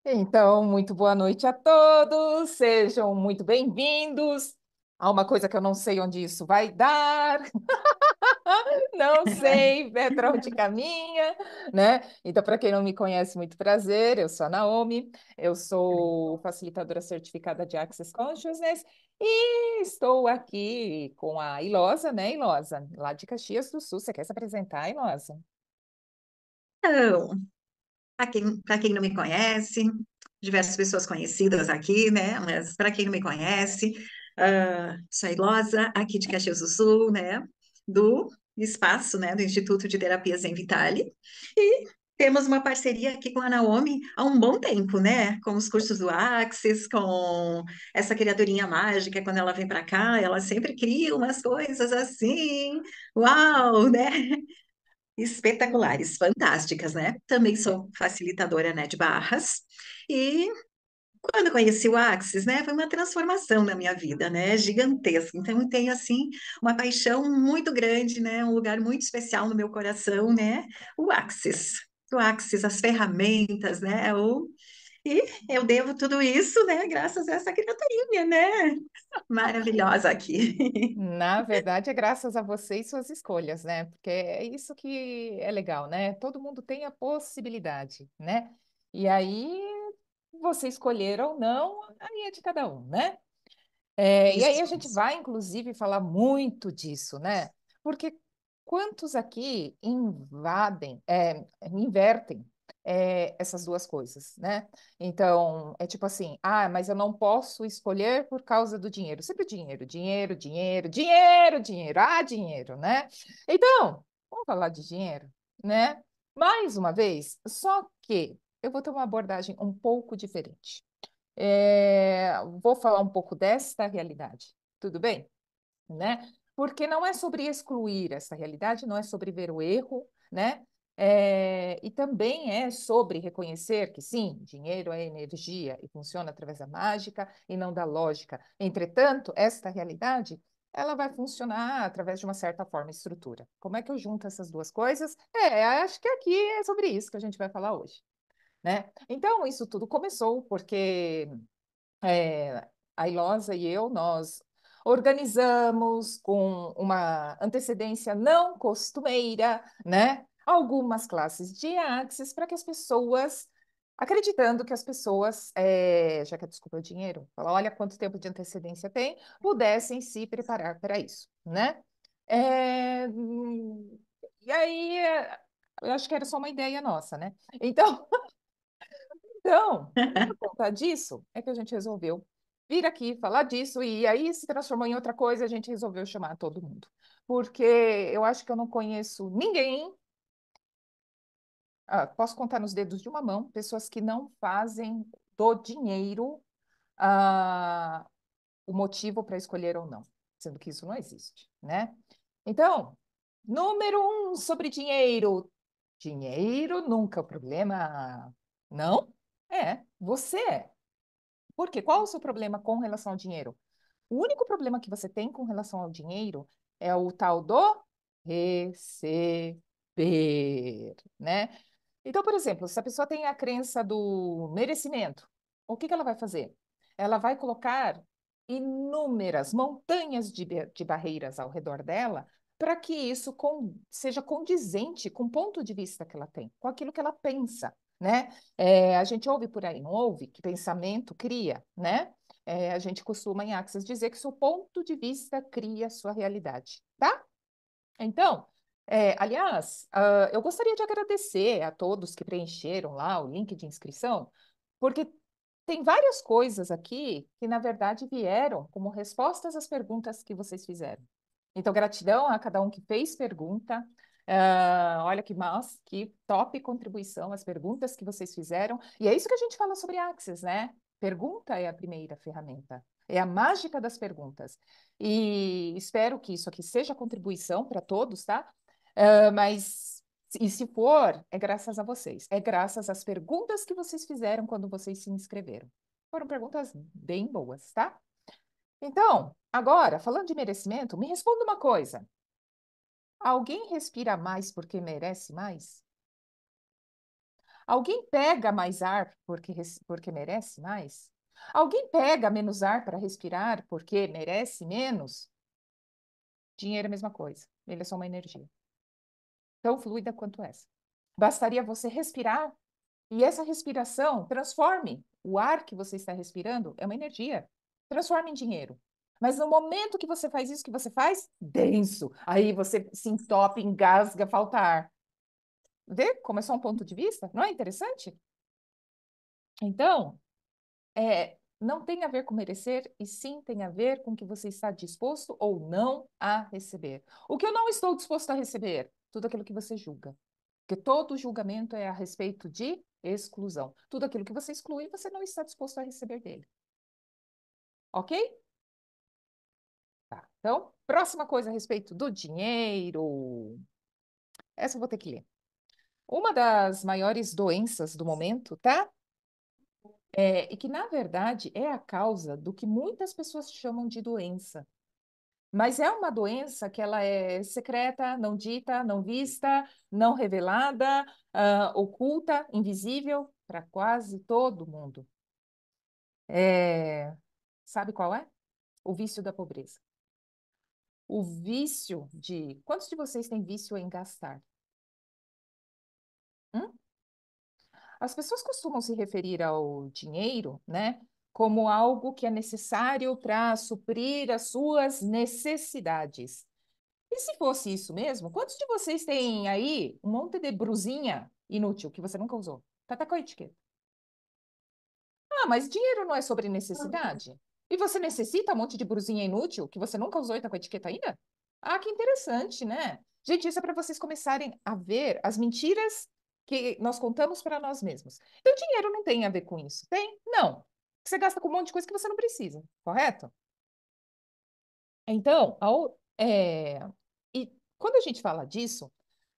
Então, muito boa noite a todos, sejam muito bem-vindos a uma coisa que eu não sei onde isso vai dar, não sei para onde caminha, né? Então, para quem não me conhece, muito prazer, eu sou a Naomi, eu sou facilitadora certificada de Access Consciousness e estou aqui com a Ilosa, né, Ilosa? Lá de Caxias do Sul, você quer se apresentar, Ilosa? Então, para quem não me conhece, diversas pessoas conhecidas aqui, né? Mas para quem não me conhece, sou a Ilosa, aqui de Caxias do Sul, né? Do espaço, né? Do Instituto de Terapias em Vitale. E temos uma parceria aqui com a Naomi há um bom tempo, né? Com os cursos do Axis, com essa criaturinha mágica, quando ela vem para cá, ela sempre cria umas coisas assim, uau, né? Espetaculares, fantásticas, né? Também sou facilitadora, né, de barras. E quando conheci o Axis, né, foi uma transformação na minha vida, né, gigantesca. Então, eu tenho, assim, uma paixão muito grande, né, um lugar muito especial no meu coração, né, o Axis. O Axis, as ferramentas, né, e eu devo tudo isso, né, graças a essa criaturinha, né, maravilhosa aqui. Na verdade, é graças a você e suas escolhas, né? Porque é isso que é legal, né? Todo mundo tem a possibilidade, né? E aí, você escolher ou não, aí é de cada um, né? E aí a gente Isso. vai, inclusive, falar muito disso, né? Porque quantos aqui invertem, essas duas coisas, né? Então, é tipo assim, mas eu não posso escolher por causa do dinheiro. Sempre dinheiro, dinheiro, dinheiro, dinheiro, dinheiro, dinheiro, né? Então, vamos falar de dinheiro, né? Mais uma vez, só que eu vou ter uma abordagem um pouco diferente. Vou falar um pouco desta realidade, tudo bem? Né? Porque não é sobre excluir essa realidade, não é sobre ver o erro, né? E também é sobre reconhecer que sim, dinheiro é energia e funciona através da mágica e não da lógica. Entretanto, esta realidade ela vai funcionar através de uma certa forma e estrutura. Como é que eu junto essas duas coisas? Acho que aqui é sobre isso que a gente vai falar hoje, né? Então, isso tudo começou porque a Ilosa e eu, nós organizamos com uma antecedência não costumeira, né? Algumas classes de Axis para que as pessoas, acreditando que as pessoas, já que a desculpa é o dinheiro, fala, olha quanto tempo de antecedência tem, pudessem se preparar para isso, né? É, e aí, eu acho que era só uma ideia nossa, né? Então, por conta disso, é que a gente resolveu vir aqui falar disso, e aí se transformou em outra coisa, a gente resolveu chamar todo mundo. Porque eu acho que eu não conheço ninguém, posso contar nos dedos de uma mão, pessoas que não fazem do dinheiro ah, o motivo para escolher ou não, sendo que isso não existe, né? Então, número um sobre dinheiro. Dinheiro nunca é o problema. Não? Você é. Por quê? Qual é o seu problema com relação ao dinheiro? O único problema que você tem com relação ao dinheiro é o tal do receber, né? Então, por exemplo, se a pessoa tem a crença do merecimento, o que que ela vai fazer? Ela vai colocar inúmeras montanhas de barreiras ao redor dela para que isso seja condizente com o ponto de vista que ela tem, com aquilo que ela pensa, né? A gente ouve por aí, não ouve? Que pensamento cria, né? A gente costuma em Axis dizer que seu ponto de vista cria sua realidade, tá? Então, aliás, eu gostaria de agradecer a todos que preencheram lá o link de inscrição, porque tem várias coisas aqui que, na verdade, vieram como respostas às perguntas que vocês fizeram. Então, gratidão a cada um que fez pergunta. Olha que top contribuição, as perguntas que vocês fizeram. E é isso que a gente fala sobre Axis, né? Pergunta é a primeira ferramenta. É a mágica das perguntas. E espero que isso aqui seja contribuição para todos, tá? Mas, e se for, é graças a vocês. É graças às perguntas que vocês fizeram quando vocês se inscreveram. Foram perguntas bem boas, tá? Então, agora, falando de merecimento, me responda uma coisa. Alguém respira mais porque merece mais? Alguém pega mais ar porque merece mais? Alguém pega menos ar para respirar porque merece menos? Dinheiro é a mesma coisa. Ele é só uma energia. Tão fluida quanto essa. Bastaria você respirar e essa respiração transforme o ar que você está respirando, é uma energia. Transforme em dinheiro. Mas no momento que você faz isso, que você faz? Denso. Aí você se entope, engasga, falta ar. Vê como é só um ponto de vista? Não é interessante? Então, não tem a ver com merecer, e sim tem a ver com o que você está disposto ou não a receber. O que eu não estou disposto a receber? Tudo aquilo que você julga. Porque todo julgamento é a respeito de exclusão. Tudo aquilo que você exclui, você não está disposto a receber dele. Ok? Tá. Então, próxima coisa a respeito do dinheiro. Essa eu vou ter que ler. Uma das maiores doenças do momento, tá? E que, na verdade, é a causa do que muitas pessoas chamam de doença. Mas é uma doença que ela é secreta, não dita, não vista, não revelada, oculta, invisível para quase todo mundo. É, sabe qual é? O vício da pobreza. O vício de... Quantos de vocês têm vício em gastar? Hum? As pessoas costumam se referir ao dinheiro, né, como algo que é necessário para suprir as suas necessidades. E se fosse isso mesmo, quantos de vocês têm aí um monte de brusinha inútil que você nunca usou? Tá até com a etiqueta. Ah, mas dinheiro não é sobre necessidade? E você necessita um monte de brusinha inútil que você nunca usou e tá com a etiqueta ainda? Ah, que interessante, né? Gente, isso é para vocês começarem a ver as mentiras que nós contamos para nós mesmos. Então, dinheiro não tem a ver com isso. Tem? Não. Você gasta com um monte de coisa que você não precisa, correto? Então, e quando a gente fala disso,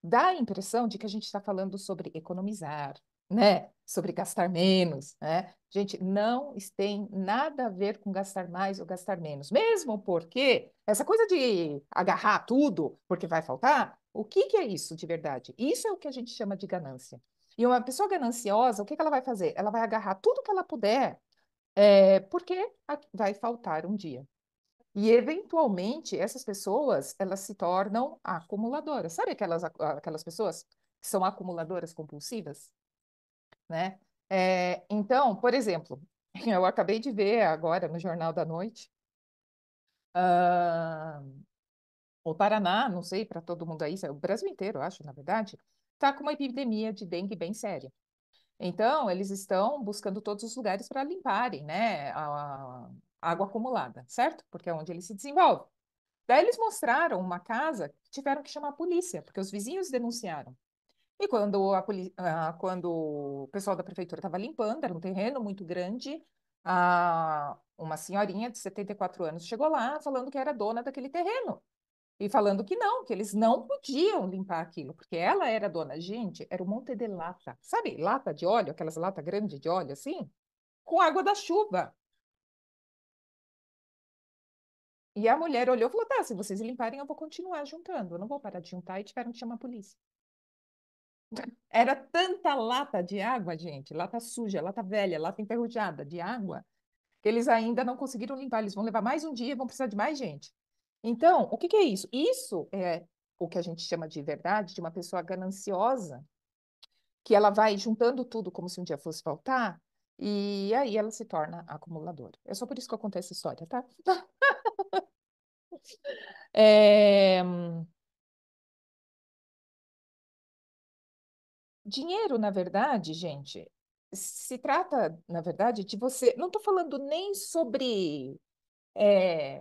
dá a impressão de que a gente está falando sobre economizar, né? Sobre gastar menos, né? Gente, não tem nada a ver com gastar mais ou gastar menos, mesmo porque essa coisa de agarrar tudo porque vai faltar, o que que é isso de verdade? Isso é o que a gente chama de ganância. E uma pessoa gananciosa, o que que ela vai fazer? Ela vai agarrar tudo que ela puder, porque vai faltar um dia. E, eventualmente, essas pessoas, elas se tornam acumuladoras. Sabe aquelas pessoas que são acumuladoras compulsivas, né? Então, por exemplo, eu acabei de ver agora no Jornal da Noite, ah, o Paraná, não sei para todo mundo aí, o Brasil inteiro, eu acho, na verdade, está com uma epidemia de dengue bem séria. Então, eles estão buscando todos os lugares para limparem, né, a água acumulada, certo? Porque é onde ele se desenvolve. Daí eles mostraram uma casa que tiveram que chamar a polícia, porque os vizinhos denunciaram. E quando o pessoal da prefeitura estava limpando, era um terreno muito grande, uma senhorinha de 74 anos chegou lá falando que era dona daquele terreno. E falando que não, que eles não podiam limpar aquilo, porque ela era dona. Gente, era um monte de lata. Sabe, lata de óleo, aquelas latas grandes de óleo assim? Com água da chuva. E a mulher olhou e falou: tá, se vocês limparem, eu vou continuar juntando. Eu não vou parar de juntar. E tiveram que chamar a polícia. Era tanta lata de água, gente, lata suja, lata velha, lata enferrujada de água, que eles ainda não conseguiram limpar. Eles vão levar mais um dia e vão precisar de mais gente. Então, o que que é isso? Isso é o que a gente chama de verdade de uma pessoa gananciosa, que ela vai juntando tudo como se um dia fosse faltar, e aí ela se torna acumuladora. É só por isso que eu contei essa história, tá? É, Dinheiro, na verdade, gente, se trata, na verdade, de você. Não estou falando nem sobre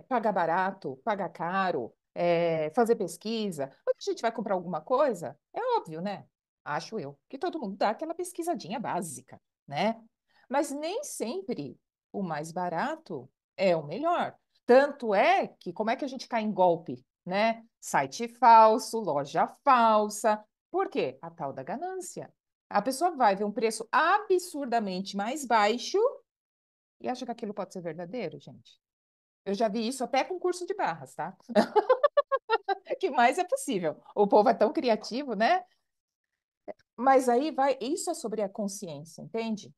pagar barato, pagar caro, fazer pesquisa. Quando a gente vai comprar alguma coisa, é óbvio, né? Acho eu, que todo mundo dá aquela pesquisadinha básica, né? Mas nem sempre o mais barato é o melhor. Tanto é que como é que a gente cai em golpe, né? Site falso, loja falsa. Por quê? A tal da ganância. A pessoa vai ver um preço absurdamente mais baixo e acha que aquilo pode ser verdadeiro, gente. Eu já vi isso até com curso de barras, tá? Que mais é possível. O povo é tão criativo, né? Mas aí vai, isso é sobre a consciência, entende?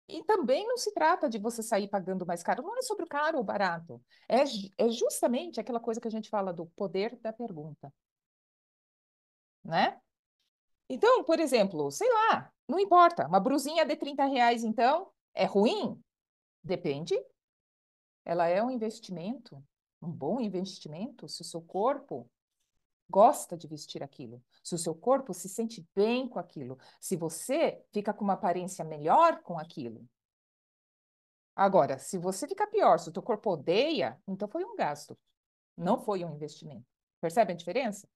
E também não se trata de você sair pagando mais caro, não é sobre o caro ou barato. É justamente aquela coisa que a gente fala do poder da pergunta, né? Então, por exemplo, sei lá, não importa, uma brusinha de R$ 30, então, é ruim? Depende. Ela é um investimento, um bom investimento, se o seu corpo gosta de vestir aquilo, se o seu corpo se sente bem com aquilo, se você fica com uma aparência melhor com aquilo. Agora, se você fica pior, se o teu corpo odeia, então foi um gasto, não foi um investimento. Percebe a diferença?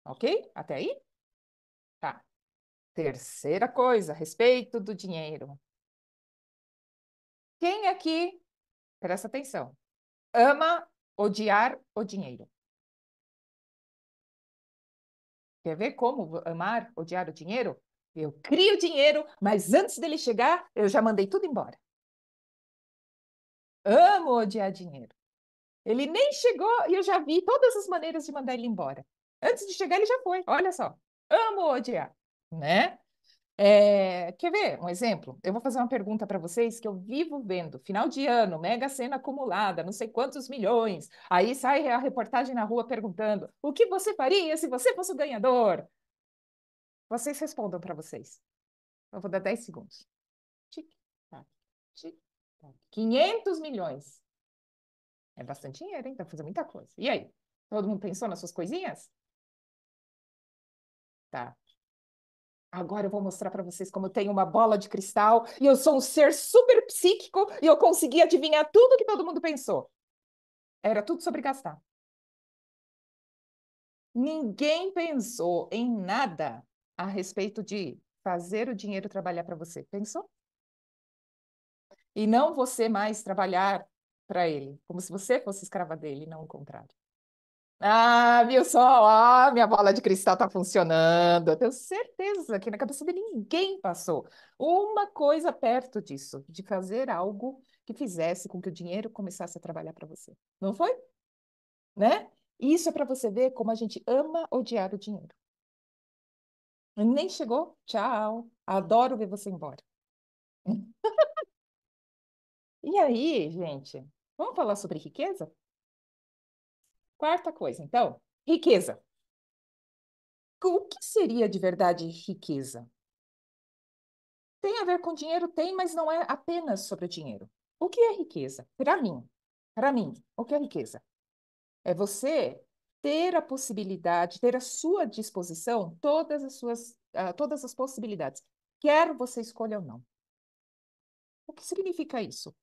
Ok? Até aí? Tá. Terceira coisa, respeito do dinheiro. Quem aqui, presta atenção, ama odiar o dinheiro? Quer ver como amar, odiar o dinheiro? Eu crio dinheiro, mas antes dele chegar, eu já mandei tudo embora. Amo odiar dinheiro. Ele nem chegou e eu já vi todas as maneiras de mandar ele embora. Antes de chegar, ele já foi. Olha só. Amo odiar, né? Quer ver um exemplo? Eu vou fazer uma pergunta para vocês que eu vivo vendo. Final de ano, Mega Sena acumulada, não sei quantos milhões. Aí sai a reportagem na rua perguntando: o que você faria se você fosse o ganhador? Vocês respondam para vocês. Eu vou dar 10 segundos. Tic, tac, tic, tac. 500 milhões. É bastante dinheiro, hein? Dá pra fazer muita coisa. E aí? Todo mundo pensou nas suas coisinhas? Tá. Agora eu vou mostrar para vocês como eu tenho uma bola de cristal e eu sou um ser super psíquico e eu consegui adivinhar tudo que todo mundo pensou. Era tudo sobre gastar. Ninguém pensou em nada a respeito de fazer o dinheiro trabalhar para você. Pensou? E não você mais trabalhar para ele, como se você fosse escrava dele, não o contrário. Ah, viu só? Ah, minha bola de cristal está funcionando. Eu tenho certeza que na cabeça de ninguém passou uma coisa perto disso, de fazer algo que fizesse com que o dinheiro começasse a trabalhar para você. Não foi? Né? Isso é para você ver como a gente ama odiar o dinheiro. Nem chegou? Tchau. Adoro ver você embora. E aí, gente, vamos falar sobre riqueza? Quarta coisa, então, riqueza. O que seria de verdade riqueza? Tem a ver com dinheiro? Tem, mas não é apenas sobre o dinheiro. O que é riqueza? Para mim, o que é riqueza? É você ter a possibilidade, ter à sua disposição todas as possibilidades, quer você escolha ou não. O que significa isso?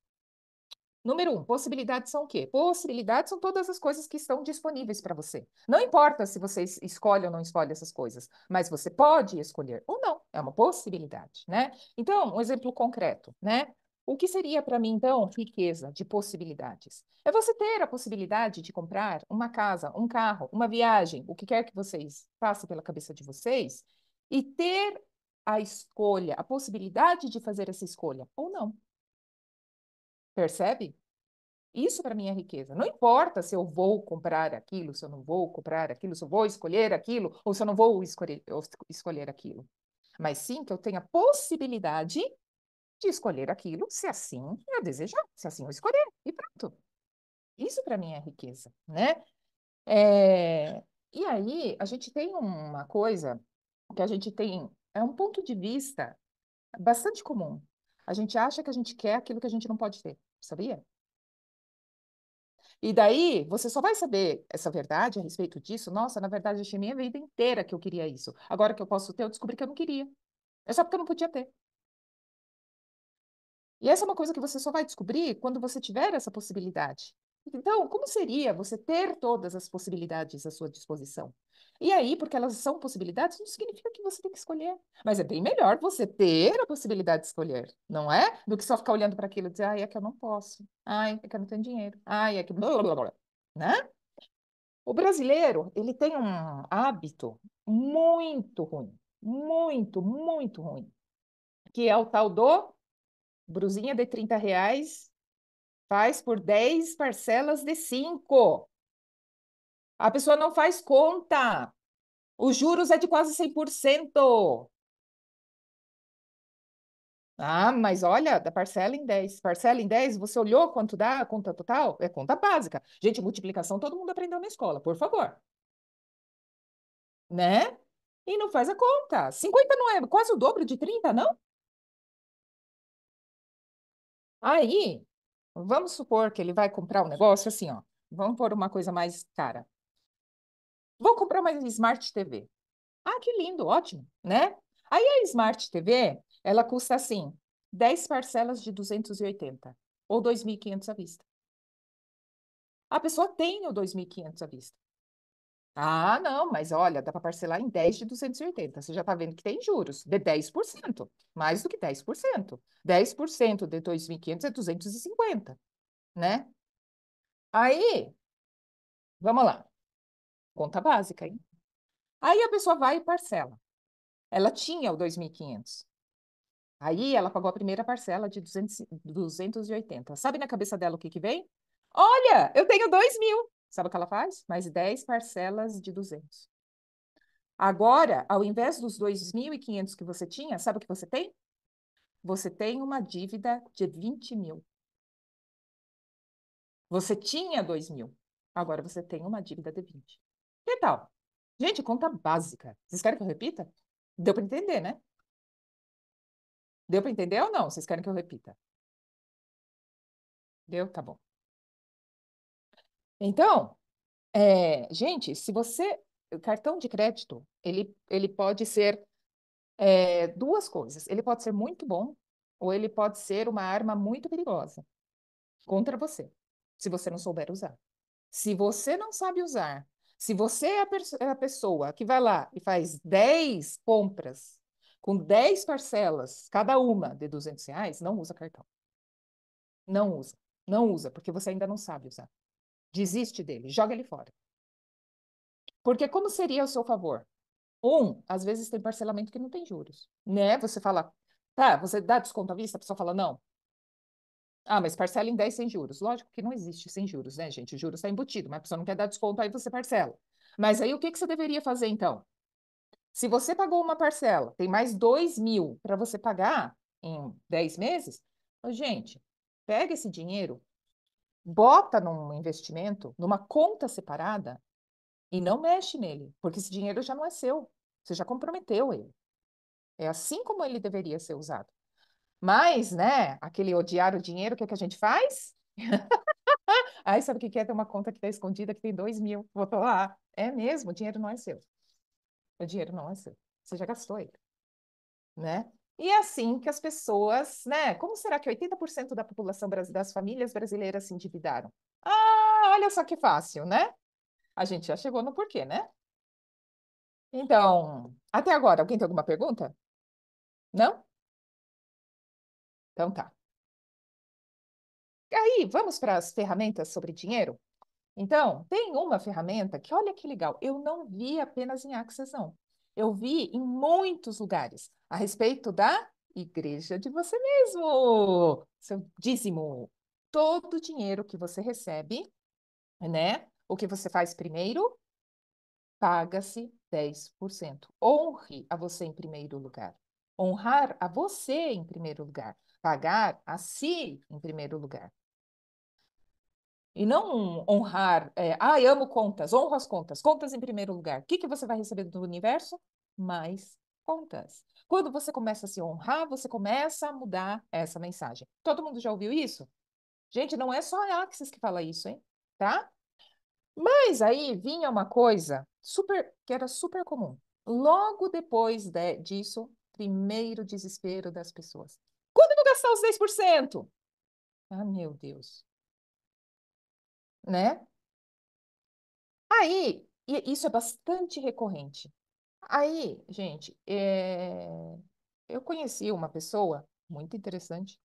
Número um, possibilidades são o quê? Possibilidades são todas as coisas que estão disponíveis para você. Não importa se você escolhe ou não escolhe essas coisas, mas você pode escolher ou não. É uma possibilidade, né? Então, um exemplo concreto, né? O que seria para mim, então, riqueza de possibilidades? É você ter a possibilidade de comprar uma casa, um carro, uma viagem, o que quer que vocês passem pela cabeça de vocês, e ter a escolha, a possibilidade de fazer essa escolha ou não. Percebe? Isso para mim é riqueza. Não importa se eu vou comprar aquilo, se eu não vou comprar aquilo, se eu vou escolher aquilo ou se eu não vou escolher aquilo. Mas sim que eu tenha possibilidade de escolher aquilo, se assim eu desejar, se assim eu escolher, e pronto. Isso para mim é riqueza, né? É, E aí a gente tem uma coisa que a gente tem, é um ponto de vista bastante comum. A gente acha que a gente quer aquilo que a gente não pode ter, sabia? E daí, você só vai saber essa verdade a respeito disso. Nossa, na verdade, eu achei minha vida inteira que eu queria isso. Agora que eu posso ter, eu descobri que eu não queria. É só porque eu não podia ter. E essa é uma coisa que você só vai descobrir quando você tiver essa possibilidade. Então, como seria você ter todas as possibilidades à sua disposição? E aí, porque elas são possibilidades, não significa que você tem que escolher. Mas é bem melhor você ter a possibilidade de escolher, não é? Do que só ficar olhando para aquilo e dizer, ai, é que eu não posso. Ai, é que eu não tenho dinheiro. Ai, é que blá, blá, blá, blá. Né? O brasileiro, ele tem um hábito muito ruim, muito ruim, que é o tal do brusinha de R$ 30 faz por 10 parcelas de 5. A pessoa não faz conta. Os juros é de quase 100%. Ah, mas olha, da parcela em 10. Parcela em 10, você olhou quanto dá a conta total? É conta básica. Gente, multiplicação todo mundo aprendeu na escola, por favor. Né? E não faz a conta. 50 não é quase o dobro de 30, não? Aí, vamos supor que ele vai comprar um negócio assim, ó. Vamos pôr uma coisa mais cara. Vou comprar uma Smart TV. Ah, que lindo, ótimo, né? Aí a Smart TV, ela custa assim, 10 parcelas de 280 ou 2.500 à vista. A pessoa tem o 2.500 à vista. Ah, não, mas olha, dá para parcelar em 10 de 280. Você já está vendo que tem juros de 10%, mais do que 10%. 10% de 2.500 é 250, né? Aí, vamos lá, conta básica, hein? Aí a pessoa vai e parcela. Ela tinha o 2.500. Aí ela pagou a primeira parcela de 280. Sabe na cabeça dela o que que vem? Olha, eu tenho 2.000. Sabe o que ela faz? Mais 10 parcelas de 200. Agora, ao invés dos 2.500 que você tinha, sabe o que você tem? Você tem uma dívida de 20.000. Você tinha 2.000. Agora você tem uma dívida de 20. Que tal? Gente, conta básica. Vocês querem que eu repita? Deu para entender, né? Deu para entender ou não? Vocês querem que eu repita? Deu? Tá bom. Então, gente, se você. O cartão de crédito, ele pode ser duas coisas. Ele pode ser muito bom, ou ele pode ser uma arma muito perigosa contra você, se você não souber usar. Se você não sabe usar, se você é a pessoa que vai lá e faz 10 compras com 10 parcelas, cada uma de R$ 200, não usa cartão. Não usa. Não usa, porque você ainda não sabe usar. Desiste dele, joga ele fora. Porque como seria o seu favor? Às vezes tem parcelamento que não tem juros, né? Você fala, tá, você dá desconto à vista, a pessoa fala, não. Ah, mas parcela em 10 sem juros. Lógico que não existe sem juros, né, gente? O juros está embutido, mas a pessoa não quer dar desconto, aí você parcela. Mas aí o que que você deveria fazer, então? Se você pagou uma parcela, tem mais 2.000 para você pagar em 10 meses, ô, gente, pega esse dinheiro, bota num investimento, numa conta separada e não mexe nele, porque esse dinheiro já não é seu. Você já comprometeu ele. É assim como ele deveria ser usado. Mas, né, aquele odiar o dinheiro, o que é que a gente faz? Aí sabe o que que é ter uma conta que está escondida que tem 2.000? Botou lá. É mesmo, o dinheiro não é seu. O dinheiro não é seu. Você já gastou ele, né? E é assim que as pessoas, né? Como será que 80% da população das famílias brasileiras se endividaram? Ah, olha só que fácil, né? A gente já chegou no porquê, né? Então, até agora, alguém tem alguma pergunta? Não? Então tá. Aí, vamos para as ferramentas sobre dinheiro? Então, tem uma ferramenta que, olha que legal, eu não vi apenas em Access, não. Eu vi em muitos lugares a respeito da igreja de você mesmo, seu dízimo. Todo o dinheiro que você recebe, né? O que você faz primeiro, paga-se 10%. Honre a você em primeiro lugar. Honrar a você em primeiro lugar. Pagar a si em primeiro lugar. E não honrar, amo contas, honro as contas, contas em primeiro lugar. O que que você vai receber do universo? Mais contas. Quando você começa a se honrar, você começa a mudar essa mensagem. Todo mundo já ouviu isso? Gente, não é só a Axis que fala isso, hein? Tá? Mas aí vinha uma coisa que era super comum. Logo depois disso, primeiro desespero das pessoas. Quando eu vou gastar os 10%? Ah, meu Deus, né? Aí, e isso é bastante recorrente. Aí, gente, eu conheci uma pessoa muito interessante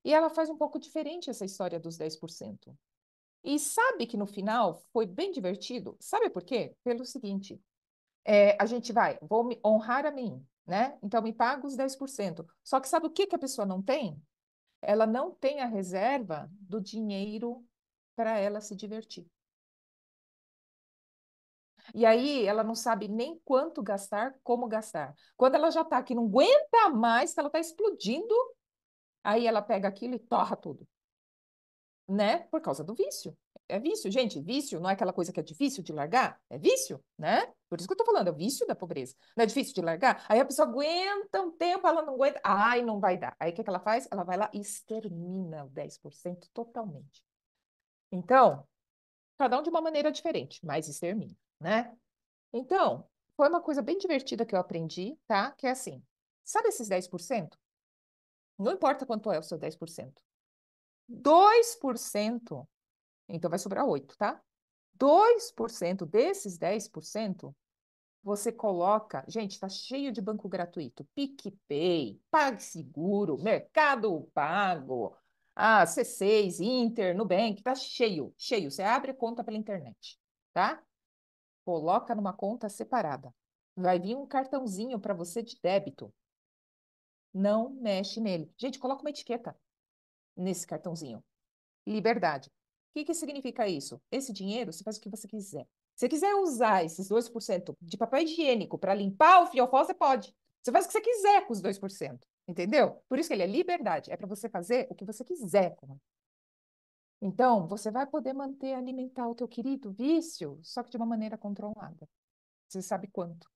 e ela faz um pouco diferente essa história dos 10%. E sabe que no final foi bem divertido? Sabe por quê? Pelo seguinte, a gente vou me honrar a mim, né? Então me paga os 10%. Só que sabe o que que a pessoa não tem? Ela não tem a reserva do dinheiro para ela se divertir. E aí ela não sabe nem quanto gastar, como gastar. Quando ela já está que não aguenta mais, que ela está explodindo, aí ela pega aquilo e torra tudo, né? Por causa do vício. É vício, gente. Vício não é aquela coisa que é difícil de largar, é vício, né? Por isso que eu tô falando, é o vício da pobreza. Não é difícil de largar? Aí a pessoa aguenta um tempo, ela não aguenta. Ai, não vai dar. Aí o que que ela faz? Ela vai lá e extermina o 10% totalmente. Então, cada um de uma maneira diferente, mas extermina, né? Então, foi uma coisa bem divertida que eu aprendi, tá? Que é assim, sabe esses 10%? Não importa quanto é o seu 10%. 2%, então vai sobrar 8, tá? 2% desses 10%, você coloca. Gente, tá cheio de banco gratuito. PicPay, PagSeguro, Mercado Pago, C6, Inter, Nubank, tá cheio, cheio. Você abre a conta pela internet, tá? Coloca numa conta separada. Vai vir um cartãozinho para você de débito. Não mexe nele. Gente, coloca uma etiqueta nesse cartãozinho. Liberdade. O que que significa isso? Esse dinheiro, você faz o que você quiser. Se você quiser usar esses 2% de papel higiênico para limpar o fiofó, você pode. Você faz o que você quiser com os 2%. Entendeu? Por isso que ele é liberdade. É para você fazer o que você quiser com ele. Então, você vai poder manter, alimentar o teu querido vício, só que de uma maneira controlada. Você sabe quanto.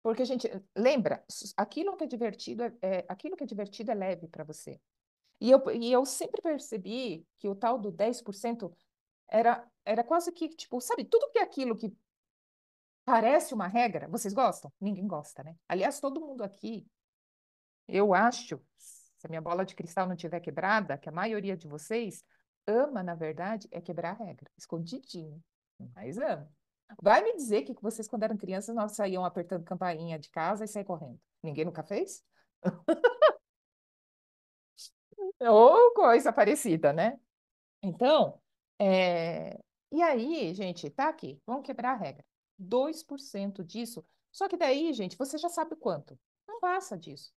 Porque, gente, lembra, aquilo que é divertido é leve para você. E eu sempre percebi que o tal do 10% era quase que, tipo, sabe, tudo que é aquilo que parece uma regra, vocês gostam? Ninguém gosta, né? Aliás, todo mundo aqui, eu acho, se a minha bola de cristal não tiver quebrada, que a maioria de vocês ama, na verdade, é quebrar a regra, escondidinho, mas ama. Vai me dizer que vocês, quando eram crianças, não saíam apertando campainha de casa e saíam correndo. Ninguém nunca fez? Ou coisa parecida, né? Então, é, e aí, gente, tá aqui, vamos quebrar a regra. 2% disso. Só que daí, gente, você já sabe quanto. Não passa disso,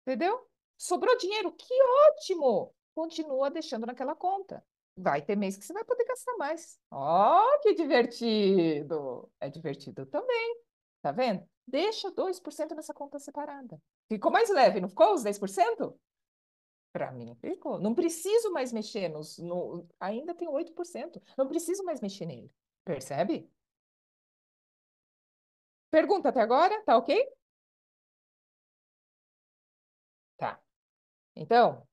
entendeu? Sobrou dinheiro, que ótimo! Continua deixando naquela conta. Vai ter mês que você vai poder gastar mais. Ó, que divertido! É divertido também, tá vendo? Deixa 2% nessa conta separada. Ficou mais leve, não ficou os 10%? Para mim, ficou. Não preciso mais mexer ainda tem 8%. Não preciso mais mexer nele. Percebe? Pergunta até agora, tá ok? Tá. Então,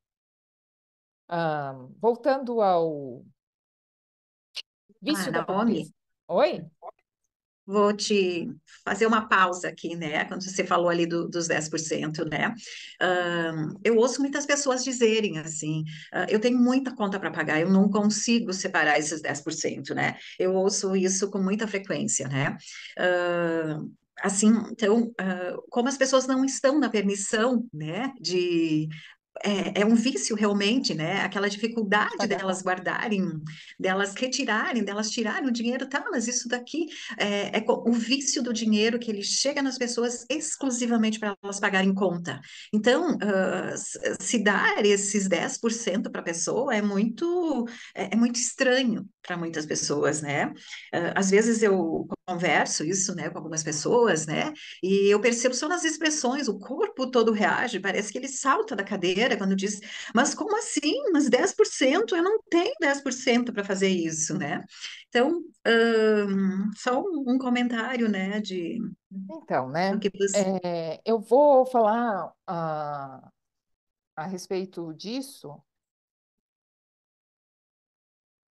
voltando ao Ah, vício da Naomi, pobreza. Oi? vou te fazer uma pausa aqui, né? Quando você falou ali dos 10%, né? Eu ouço muitas pessoas dizerem assim: eu tenho muita conta para pagar, eu não consigo separar esses 10%, né? Eu ouço isso com muita frequência, né? Assim, então, como as pessoas não estão na permissão, né, é um vício realmente, né? Aquela De dificuldade pagar a delas conta. guardarem, delas retirarem, delas tirarem o dinheiro, tá? Mas isso daqui o vício do dinheiro que ele chega nas pessoas exclusivamente para elas pagarem conta. Então, se dar esses 10% para a pessoa é muito estranho para muitas pessoas, né? Às vezes eu converso isso, né, com algumas pessoas, né? E eu percebo só nas expressões, o corpo todo reage, parece que ele salta da cadeira quando diz, mas como assim? Mas 10%? Eu não tenho 10% para fazer isso, né? Então, só um comentário, né, Então, do né? que você... Eu vou falar a respeito disso.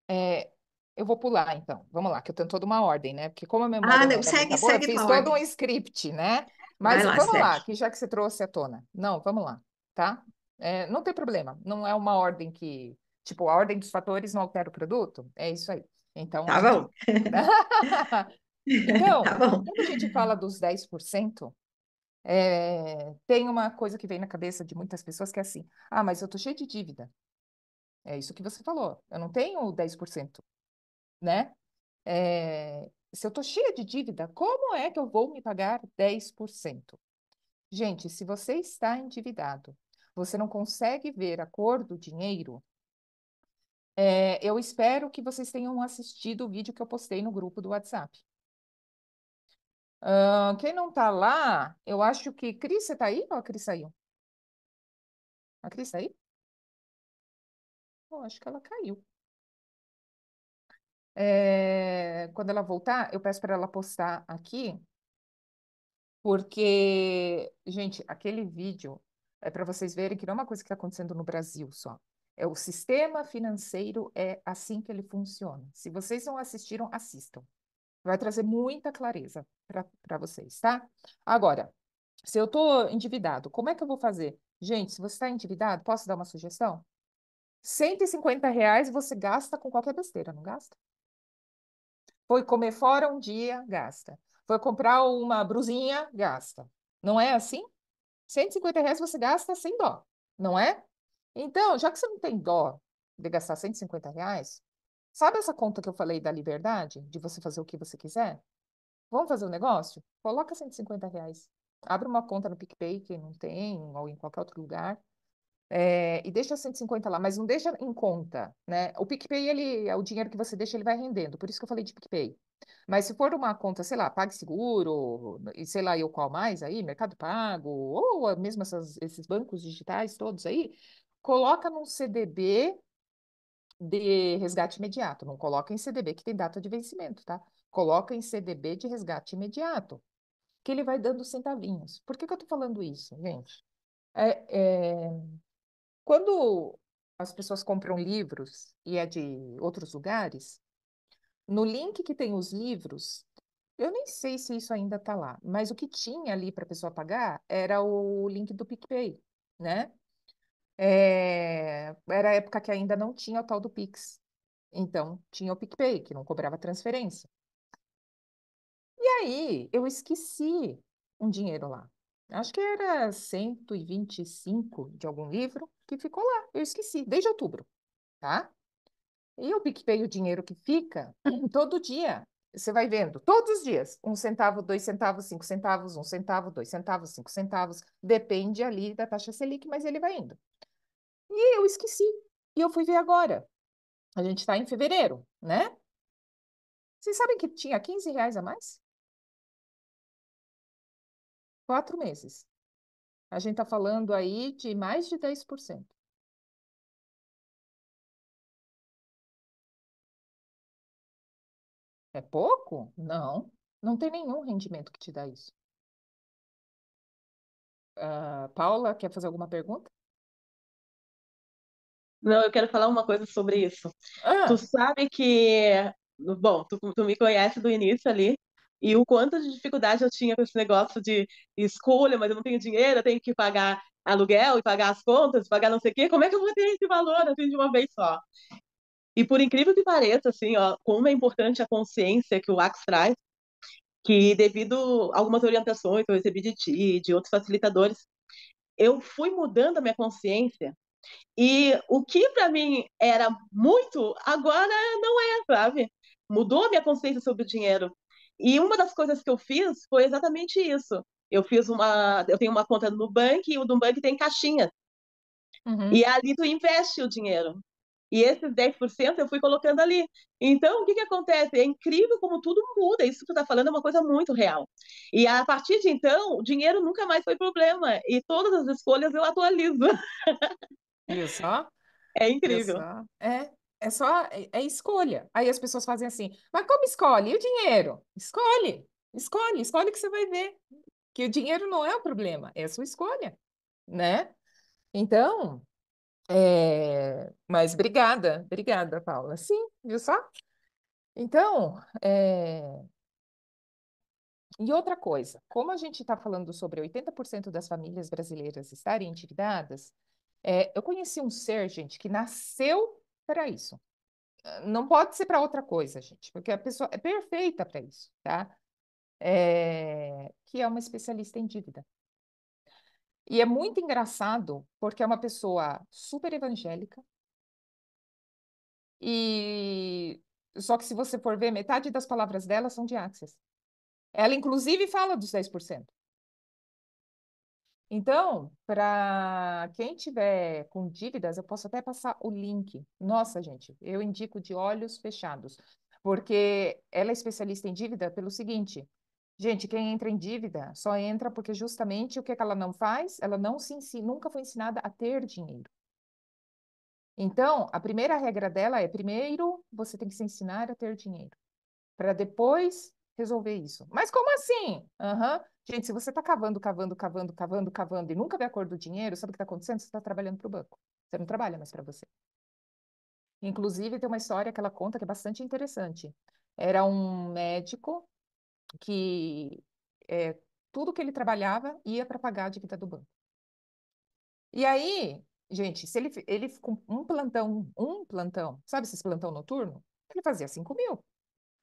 É, eu vou pular, então. Vamos lá, que eu tenho toda uma ordem, né? Porque como a Ah, memória não não, era muito segue, boa, eu segue fiz tua todo um ordem. script, né? Vai Mas lá, vamos segue. lá, que já que você trouxe à tona. Não, vamos lá, tá? Não tem problema. Não é uma ordem que, tipo, a ordem dos fatores não altera o produto. É isso aí. Então, a Tá gente... bom, Então, tá bom. quando a gente fala dos 10%, tem uma coisa que vem na cabeça de muitas pessoas que é assim: ah, mas eu tô cheio de dívida. É isso que você falou. Eu não tenho 10%, né? Se eu estou cheia de dívida, como é que eu vou me pagar 10%? Gente, se você está endividado, você não consegue ver a cor do dinheiro, Eu espero que vocês tenham assistido o vídeo que eu postei no grupo do WhatsApp. Quem não está lá, eu acho que... Cris, você está aí ou a Cris saiu? A Cris está aí? Eu acho que ela caiu. Quando ela voltar, eu peço para ela postar aqui, porque, gente, aquele vídeo é para vocês verem que não é uma coisa que está acontecendo no Brasil só. O sistema financeiro é assim que ele funciona. Se vocês não assistiram, assistam. Vai trazer muita clareza para vocês, tá? Agora, se eu estou endividado, como é que eu vou fazer? Gente, se você está endividado, posso dar uma sugestão? R$ 150 você gasta com qualquer besteira, não gasta? Foi comer fora um dia, gasta. Foi comprar uma brusinha, gasta. Não é assim? R$ 150 você gasta sem dó, não é? Então, já que você não tem dó de gastar R$ 150, sabe essa conta que eu falei da liberdade, de você fazer o que você quiser? Vamos fazer um negócio? Coloca R$ 150. Abre uma conta no PicPay, que não tem, ou em qualquer outro lugar, e deixa 150 lá, mas não deixa em conta, né? O PicPay, o dinheiro que você deixa, ele vai rendendo, por isso que eu falei de PicPay. Mas se for uma conta, sei lá, PagSeguro, e sei lá eu qual mais aí, Mercado Pago, ou mesmo esses bancos digitais todos aí, coloca num CDB de resgate imediato. Não coloca em CDB que tem data de vencimento, tá? Coloca em CDB de resgate imediato, que ele vai dando centavinhos. Por que que eu tô falando isso, gente? É, é, Quando as pessoas compram livros e é de outros lugares, no link que tem os livros, eu nem sei se isso ainda está lá, mas o que tinha ali para a pessoa pagar era o link do PicPay, né? Era a época que ainda não tinha o tal do Pix. Então, tinha o PicPay, que não cobrava transferência. E aí, eu esqueci um dinheiro lá. Acho que era 125 de algum livro que ficou lá. Eu esqueci, desde outubro, tá? E o PicPay, o dinheiro que fica, todo dia, você vai vendo, todos os dias, 1 centavo, 2 centavos, 5 centavos, 1 centavo, 2 centavos, 5 centavos, depende ali da taxa Selic, mas ele vai indo. E eu esqueci, e eu fui ver agora. A gente está em fevereiro, né? Vocês sabem que tinha R$ 15 a mais? 4 meses. A gente está falando aí de mais de 10%. É pouco? Não. Não tem nenhum rendimento que te dá isso. Paula, quer fazer alguma pergunta? Não, eu quero falar uma coisa sobre isso. Tu Ah, sabe que, bom, tu me conhece do início ali, e o quanto de dificuldade eu tinha com esse negócio de escolha, mas eu não tenho dinheiro, eu tenho que pagar aluguel e pagar as contas, pagar não sei o quê. Como é que eu vou ter esse valor assim de uma vez só? E por incrível que pareça, assim, ó, como é importante a consciência que o Axe traz, que devido a algumas orientações que eu recebi de ti, e de outros facilitadores, eu fui mudando a minha consciência e o que para mim era muito, agora não é, sabe? Mudou a minha consciência sobre o dinheiro. E uma das coisas que eu fiz foi exatamente isso. Eu tenho uma conta no Nubank e o Nubank tem caixinha. E uhum. ali tu investe o dinheiro. E esses 10% eu fui colocando ali. Então, o que que acontece? É incrível como tudo muda. Isso que tu está falando é uma coisa muito real. E a partir de então, o dinheiro nunca mais foi problema. E todas as escolhas eu atualizo. Viu só? É Viu incrível. só? É escolha. Aí as pessoas fazem assim, mas como escolhe? E o dinheiro? Escolhe que você vai ver. Que o dinheiro não é o problema, é a sua escolha, né? Então, mas obrigada, Paula. Sim, viu só? Então, e outra coisa, como a gente está falando sobre 80% das famílias brasileiras estarem endividadas, eu conheci um ser, gente, que nasceu para isso. Não pode ser para outra coisa, gente, porque a pessoa é perfeita para isso, tá? Que é uma especialista em dívida. E é muito engraçado, porque é uma pessoa super evangélica, e só que se você for ver, metade das palavras dela são de Axis. Ela, inclusive, fala dos 10%. Então, para quem tiver com dívidas, eu posso até passar o link. Nossa, gente, eu indico de olhos fechados, porque ela é especialista em dívida pelo seguinte: gente, quem entra em dívida só entra porque justamente o que que ela não faz? Ela não se ensina, nunca foi ensinada a ter dinheiro. Então, a primeira regra dela é: primeiro você tem que se ensinar a ter dinheiro, para depois resolver isso. Mas como assim? Aham. Gente, se você está cavando, cavando, cavando, cavando, cavando e nunca vê a cor do dinheiro, sabe o que está acontecendo? Você está trabalhando para o banco. Você não trabalha mais para você. Inclusive, tem uma história que ela conta que é bastante interessante. Era um médico que tudo que ele trabalhava ia para pagar a dívida do banco. E aí, gente, se ele com um plantão, sabe esses plantão noturno? Ele fazia 5.000.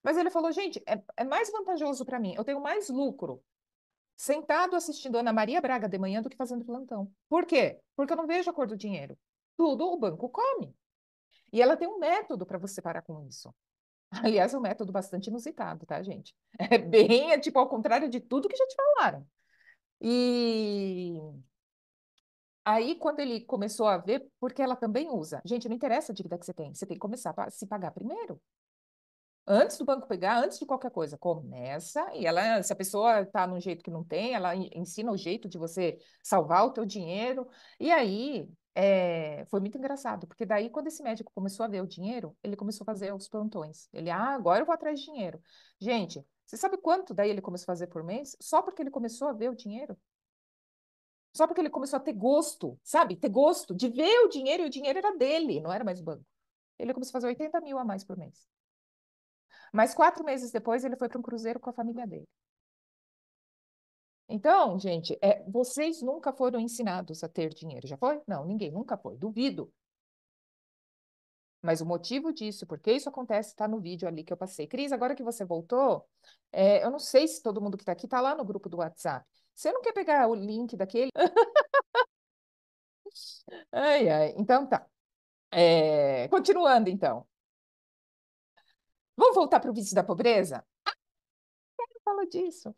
Mas ele falou, gente, é mais vantajoso para mim, eu tenho mais lucro sentado assistindo Ana Maria Braga de manhã do que fazendo plantão. Por quê? Porque eu não vejo a cor do dinheiro. Tudo o banco come. E ela tem um método para você parar com isso. Aliás, é um método bastante inusitado, tá, gente? É tipo, ao contrário de tudo que já te falaram. E aí, quando ele começou a ver, porque ela também usa. Gente, não interessa a dívida que você tem que começar a se pagar primeiro. Antes do banco pegar, antes de qualquer coisa, começa e ela, se a pessoa está num jeito que não tem, ela ensina o jeito de você salvar o teu dinheiro. E aí foi muito engraçado, porque daí quando esse médico começou a ver o dinheiro, ele começou a fazer os plantões. Ele, agora eu vou atrás de dinheiro. Gente, você sabe quanto daí ele começou a fazer por mês? Só porque ele começou a ver o dinheiro. Só porque ele começou a ter gosto, sabe? Ter gosto de ver o dinheiro e o dinheiro era dele, não era mais do banco. Ele começou a fazer 80.000 a mais por mês. Mas 4 meses depois, ele foi para um cruzeiro com a família dele. Então, gente, vocês nunca foram ensinados a ter dinheiro, já foi? Não, ninguém nunca foi, duvido. Mas o motivo disso, porque isso acontece, está no vídeo ali que eu passei. Cris, agora que você voltou, eu não sei se todo mundo que está aqui está lá no grupo do WhatsApp. Você não quer pegar o link daquele? Ai, ai. Então tá. Continuando, então. Vamos voltar para o vício da pobreza? Fala disso.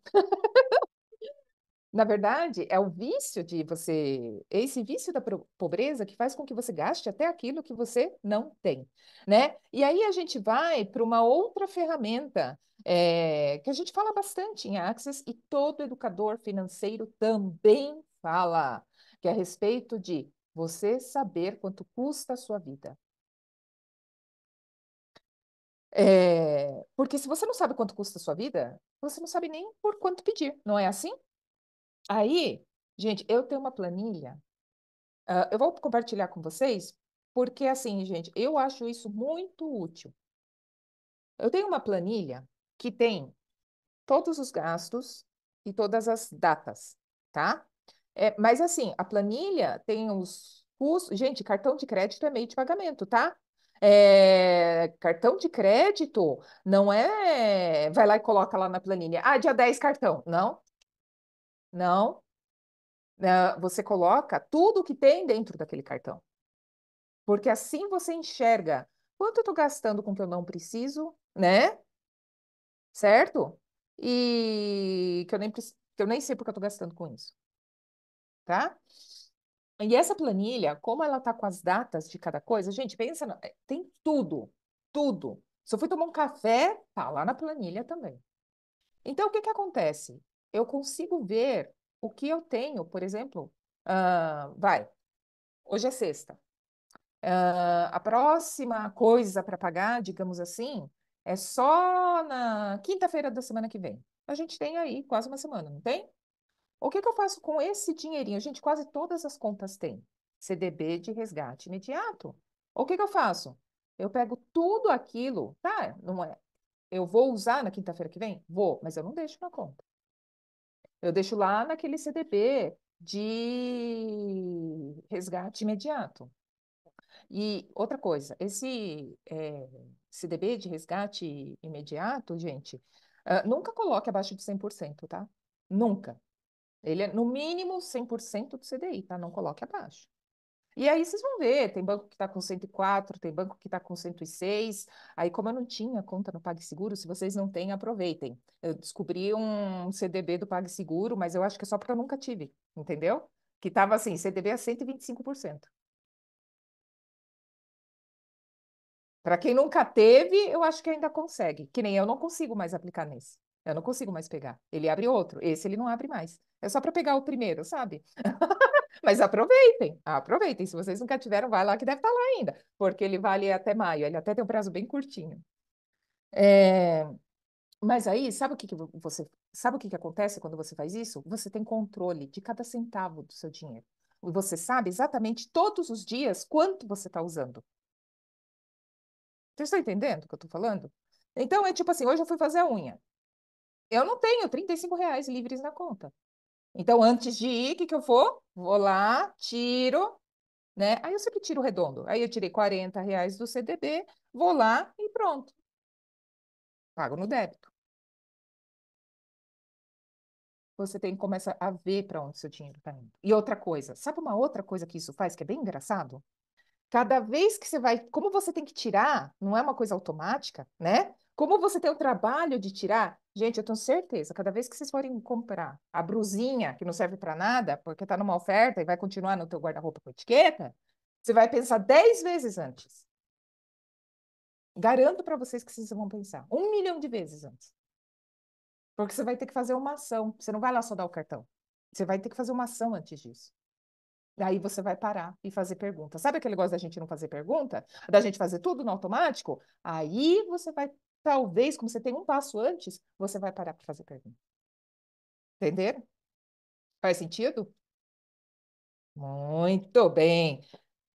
Na verdade, é o vício de você, é esse vício da pobreza que faz com que você gaste até aquilo que você não tem, né? E aí a gente vai para uma outra ferramenta que a gente fala bastante em Access e todo educador financeiro também fala, que é a respeito de você saber quanto custa a sua vida. Porque se você não sabe quanto custa a sua vida, você não sabe nem por quanto pedir, não é assim? Aí, gente, eu tenho uma planilha. Eu vou compartilhar com vocês, porque assim, gente, eu acho isso muito útil. Eu tenho uma planilha que tem todos os gastos e todas as datas, tá? Mas assim, a planilha tem os custos. Gente, cartão de crédito é meio de pagamento, tá? Cartão de crédito não é. Vai lá e coloca lá na planilha. Dia 10 cartão. Não, não. Você coloca tudo que tem dentro daquele cartão. Porque assim você enxerga quanto eu estou gastando com o que eu não preciso, né? Certo? E que eu nem sei porque eu estou gastando com isso, tá? E essa planilha, como ela tá com as datas de cada coisa, gente, pensa, tem tudo, tudo. Se eu fui tomar um café, tá lá na planilha também. Então, o que que acontece? Eu consigo ver o que eu tenho, por exemplo, hoje é sexta. A próxima coisa para pagar, digamos assim, é só na quinta-feira da semana que vem. A gente tem aí quase uma semana, não tem? O que que eu faço com esse dinheirinho? Gente, quase todas as contas têm CDB de resgate imediato. O que que eu faço? Eu pego tudo aquilo, tá? Não é? Eu vou usar na quinta-feira que vem? Vou, mas eu não deixo na conta. Eu deixo lá naquele CDB de resgate imediato. E outra coisa, esse CDB de resgate imediato, gente, nunca coloque abaixo de 100%, tá? Nunca. Ele é no mínimo 100% do CDI, tá? Não coloque abaixo. E aí vocês vão ver, tem banco que está com 104, tem banco que está com 106. Aí, como eu não tinha conta no PagSeguro, se vocês não têm, aproveitem. Eu descobri um CDB do PagSeguro, mas eu acho que é só porque eu nunca tive, entendeu? que estava assim, CDB a 125%. Para quem nunca teve, eu acho que ainda consegue. Que nem eu não consigo mais aplicar nesse. Eu não consigo mais pegar. Ele abre outro. Esse ele não abre mais. É só para pegar o primeiro, sabe? Mas aproveitem, aproveitem. Se vocês nunca tiveram, vai lá que deve estar lá ainda, porque ele vale até maio. Ele até tem um prazo bem curtinho. É, mas aí, sabe o que que você, sabe o que que acontece quando você faz isso? Você tem controle de cada centavo do seu dinheiro. E você sabe exatamente todos os dias quanto você está usando. Vocês estão entendendo o que eu estou falando? Então, é tipo assim, hoje eu fui fazer a unha. Eu não tenho R$ 35 livres na conta. Então, antes de ir, o que que eu vou? Vou lá, tiro, né? Aí eu sempre tiro redondo. Aí eu tirei R$ 40 do CDB, vou lá e pronto. Pago no débito. Você tem que começar a ver para onde seu dinheiro está indo. E outra coisa, sabe uma outra coisa que isso faz que é bem engraçado? Cada vez que você vai, como você tem que tirar, não é uma coisa automática, né? Como você tem o trabalho de tirar, gente, eu tenho certeza, cada vez que vocês forem comprar a brusinha, que não serve para nada, porque está numa oferta e vai continuar no teu guarda-roupa com etiqueta, você vai pensar 10 vezes antes. Garanto para vocês que vocês vão pensar 1 milhão de vezes antes. Porque você vai ter que fazer uma ação. Você não vai lá só dar o cartão. Você vai ter que fazer uma ação antes disso. Daí você vai parar e fazer pergunta. Sabe aquele negócio da gente não fazer pergunta? Da gente fazer tudo no automático? Aí você vai, talvez, como você tem um passo antes, você vai parar para fazer pergunta. Entenderam? Faz sentido? Muito bem.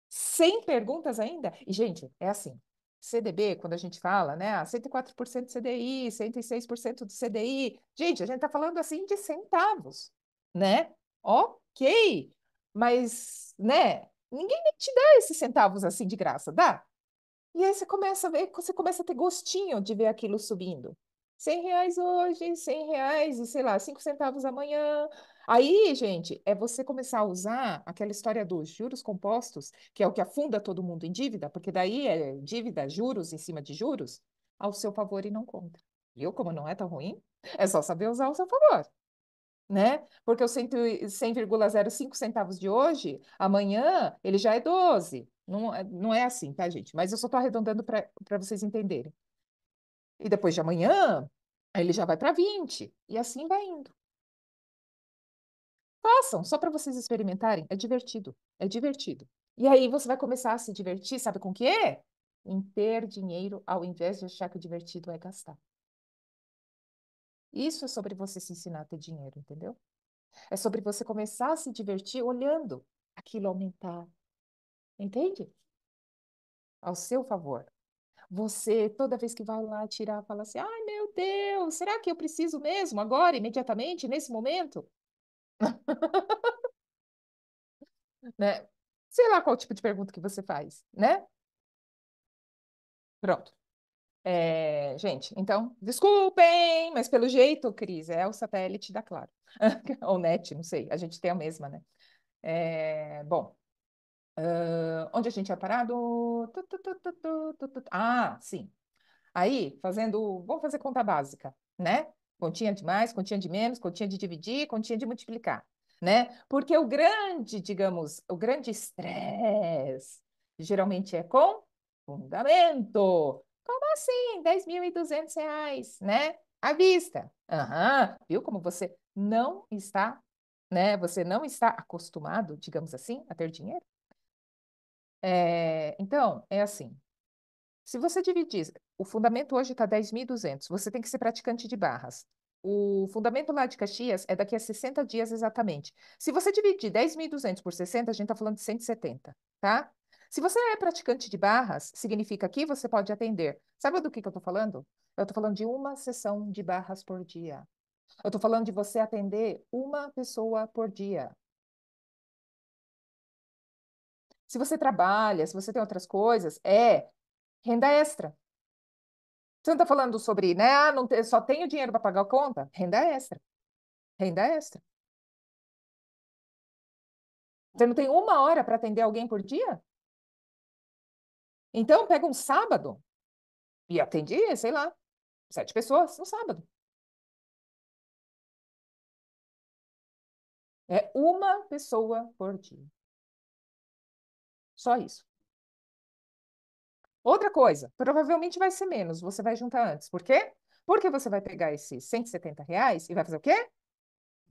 Sem perguntas ainda? E, gente, é assim. CDB, quando a gente fala, né? 104% do CDI, 106% do CDI. Gente, a gente está falando assim de centavos, né? Ok. Mas, né? Ninguém nem te dá esses centavos assim de graça, dá? E aí você começa a ver, você começa a ter gostinho de ver aquilo subindo. R$ 100 hoje, R$ 100 e sei lá, 5 centavos amanhã. Aí, gente, é você começar a usar aquela história dos juros compostos, que é o que afunda todo mundo em dívida, porque daí é dívida, juros em cima de juros, ao seu favor e não contra. Viu como não é tão ruim? É só saber usar ao seu favor, né? Porque o 100,05 centavos de hoje, amanhã ele já é 12. Não, não é assim, tá, gente? Mas eu só estou arredondando para vocês entenderem. E depois de amanhã, aí ele já vai para 20. E assim vai indo. Façam, só para vocês experimentarem. É divertido. É divertido. E aí você vai começar a se divertir, sabe com o quê? Em ter dinheiro ao invés de achar que o divertido é gastar. Isso é sobre você se ensinar a ter dinheiro, entendeu? É sobre você começar a se divertir olhando aquilo aumentar. Entende? Ao seu favor. Você, toda vez que vai lá tirar, fala assim: ai meu Deus, será que eu preciso mesmo agora, imediatamente, nesse momento? Né? Sei lá qual tipo de pergunta que você faz, né? Pronto. Gente, então, desculpem, mas pelo jeito, Cris, é o satélite da Claro. Ou NET, não sei, a gente tem a mesma, né? Bom, onde a gente é parado? Ah, sim. Aí, vamos fazer conta básica, né? Continha de mais, continha de menos, continha de dividir, continha de multiplicar, né? Porque o grande, digamos, o grande estresse geralmente é com fundamento. Como assim? R$ 10.200, né? À vista. Aham. Viu como você não está, né? Você não está acostumado, digamos assim, a ter dinheiro? Então, é assim. Se você dividir, o fundamento hoje está 10.200, você tem que ser praticante de barras. O fundamento lá de Caxias é daqui a 60 dias exatamente. Se você dividir 10.200 por 60, a gente está falando de 170, tá? Se você é praticante de barras, significa que você pode atender. Sabe do que eu estou falando? Eu estou falando de uma sessão de barras por dia. Eu estou falando de você atender uma pessoa por dia. Se você trabalha, se você tem outras coisas, é renda extra. Você não está falando sobre, né? Ah, não só tenho dinheiro para pagar a conta? Renda extra. Renda extra. Você não tem uma hora para atender alguém por dia? Então, pega um sábado e atende, sei lá, 7 pessoas no sábado. É uma pessoa por dia. Só isso. Outra coisa, provavelmente vai ser menos, você vai juntar antes. Por quê? Porque você vai pegar esses R$ 170 e vai fazer o quê?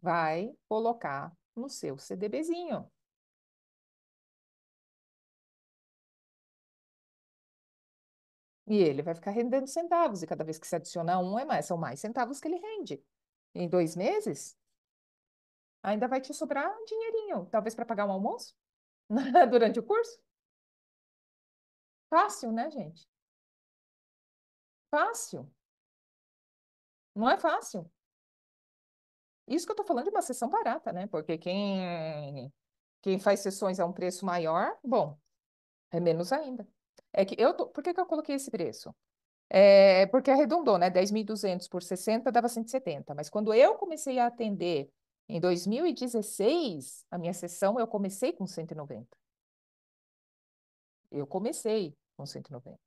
Vai colocar no seu CDBzinho. E ele vai ficar rendendo centavos, e cada vez que você adicionar um, são mais centavos que ele rende. Em 2 meses, ainda vai te sobrar um dinheirinho, talvez para pagar um almoço durante o curso. Fácil, né, gente? Fácil. Não é fácil. Isso que eu estou falando de uma sessão barata, né? Porque quem faz sessões a um preço maior, bom, é menos ainda. Por que que eu coloquei esse preço? Porque arredondou, né? 10.200 por 60 dava 170. Mas quando eu comecei a atender em 2016, a minha sessão eu comecei com 190. Eu comecei com 190.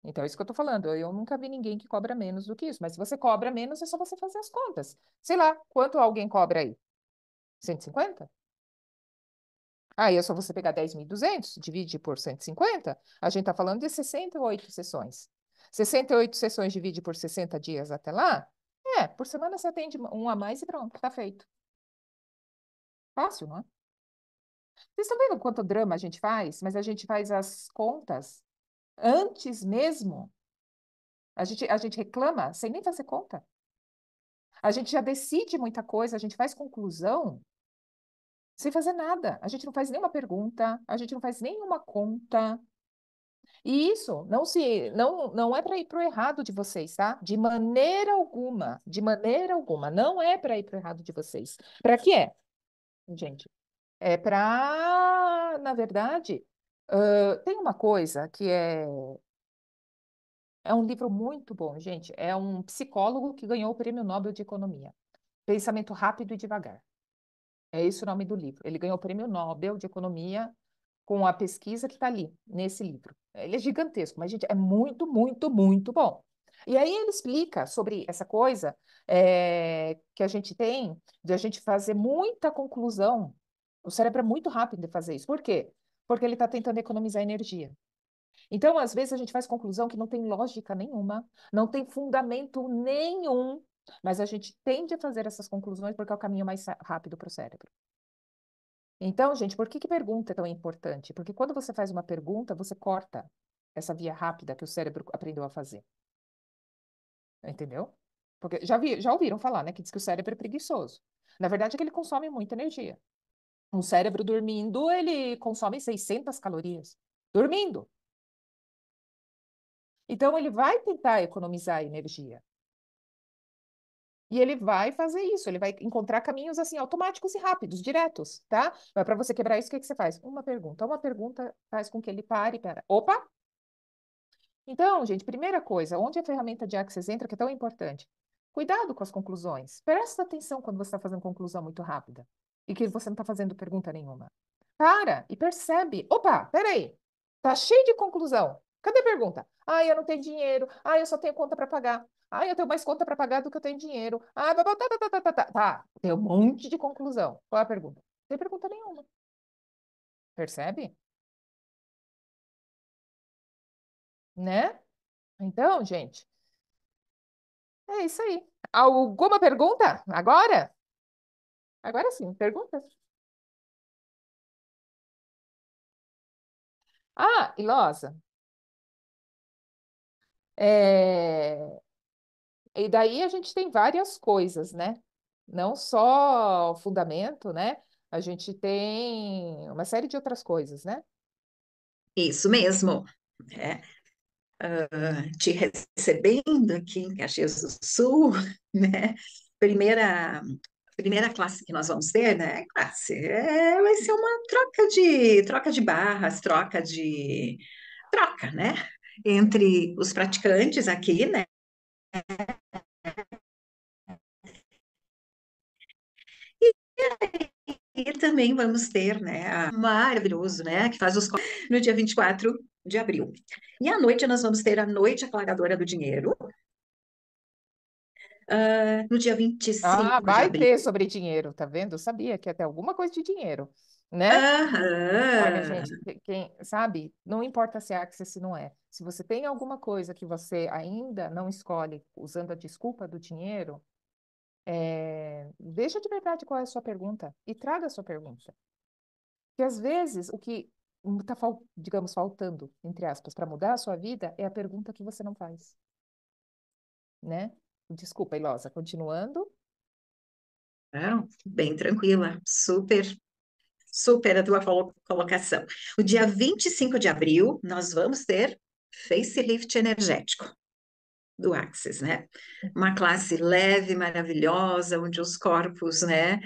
Então, é isso que eu estou falando. Eu nunca vi ninguém que cobra menos do que isso. Mas se você cobra menos, é só você fazer as contas. Sei lá, quanto alguém cobra aí? 150? Aí é só você pegar 10.200, divide por 150, a gente está falando de 68 sessões. 68 sessões divide por 60 dias até lá, por semana você atende um a mais e pronto, está feito. Fácil, não é? Vocês estão vendo quanto drama a gente faz? Mas a gente faz as contas antes mesmo. A gente reclama sem nem fazer conta. A gente já decide muita coisa, a gente faz conclusão sem fazer nada. A gente não faz nenhuma pergunta, a gente não faz nenhuma conta. E isso não é para ir para o errado de vocês, tá? De maneira alguma, não é para ir para o errado de vocês. Para que é, gente? É para, na verdade, tem uma coisa que é um livro muito bom, gente. É um psicólogo que ganhou o Prêmio Nobel de Economia. Pensamento Rápido e Devagar. É esse o nome do livro. Ele ganhou o Prêmio Nobel de Economia com a pesquisa que está ali, nesse livro. Ele é gigantesco, mas, gente, é muito, muito, muito bom. E aí ele explica sobre essa coisa que a gente tem de a gente fazer muita conclusão. O cérebro é muito rápido de fazer isso. Por quê? Porque ele está tentando economizar energia. Então, às vezes, a gente faz conclusão que não tem lógica nenhuma, não tem fundamento nenhum, mas a gente tende a fazer essas conclusões porque é o caminho mais rápido para o cérebro. Então, gente, por que que pergunta é tão importante? Porque quando você faz uma pergunta, você corta essa via rápida que o cérebro aprendeu a fazer. Entendeu? Porque já ouviram falar, né? Que diz que o cérebro é preguiçoso. Na verdade, é que ele consome muita energia. Um cérebro dormindo, ele consome 600 calorias. Dormindo. Então, ele vai tentar economizar energia. E ele vai fazer isso, ele vai encontrar caminhos assim automáticos e rápidos, diretos, tá? Mas para você quebrar isso, o que que você faz? Uma pergunta faz com que ele pare, pera. Opa! Então, gente, primeira coisa, onde a ferramenta de Access entra, que é tão importante? Cuidado com as conclusões. Presta atenção quando você está fazendo conclusão muito rápida e que você não está fazendo pergunta nenhuma. Para e percebe. Opa, peraí. Tá cheio de conclusão. Cadê a pergunta? Ah, eu não tenho dinheiro. Ah, eu só tenho conta para pagar. Ah, eu tenho mais conta para pagar do que eu tenho dinheiro. Ah, tá. Tá, tem um monte de conclusão. Qual é a pergunta? Não tem pergunta nenhuma. Percebe? Né? Então, gente, é isso aí. Alguma pergunta? Agora? Agora sim, perguntas. Ah, Ilosa, é, e daí a gente tem várias coisas, né? Não só o fundamento, né? A gente tem uma série de outras coisas, né? Isso mesmo. É, te recebendo aqui em Caxias do Sul, né? Primeira classe que nós vamos ter, né? Vai ser uma troca de barras, troca, né? Entre os praticantes aqui, né? E também vamos ter, né, maravilhoso, né, que faz no dia 24 de abril. E à noite nós vamos ter a Noite Aclaradora do Dinheiro, no dia vinte e Ah, cinco de vai abril. ter sobre dinheiro, tá vendo? Eu sabia que ia ter alguma coisa de dinheiro, né? Olha, Aham. gente, quem sabe, não importa se é Axis, se não é. Se você tem alguma coisa que você ainda não escolhe usando a desculpa do dinheiro, deixa de verdade qual é a sua pergunta e traga a sua pergunta. Porque às vezes o que está, digamos, faltando, entre aspas, para mudar a sua vida é a pergunta que você não faz, né? Desculpa, Ilosa, continuando. Não, bem tranquila, super, super a tua colocação. O dia 25 de abril, nós vamos ter facelift energético do Axis, né? Uma classe leve, maravilhosa, onde os corpos, né,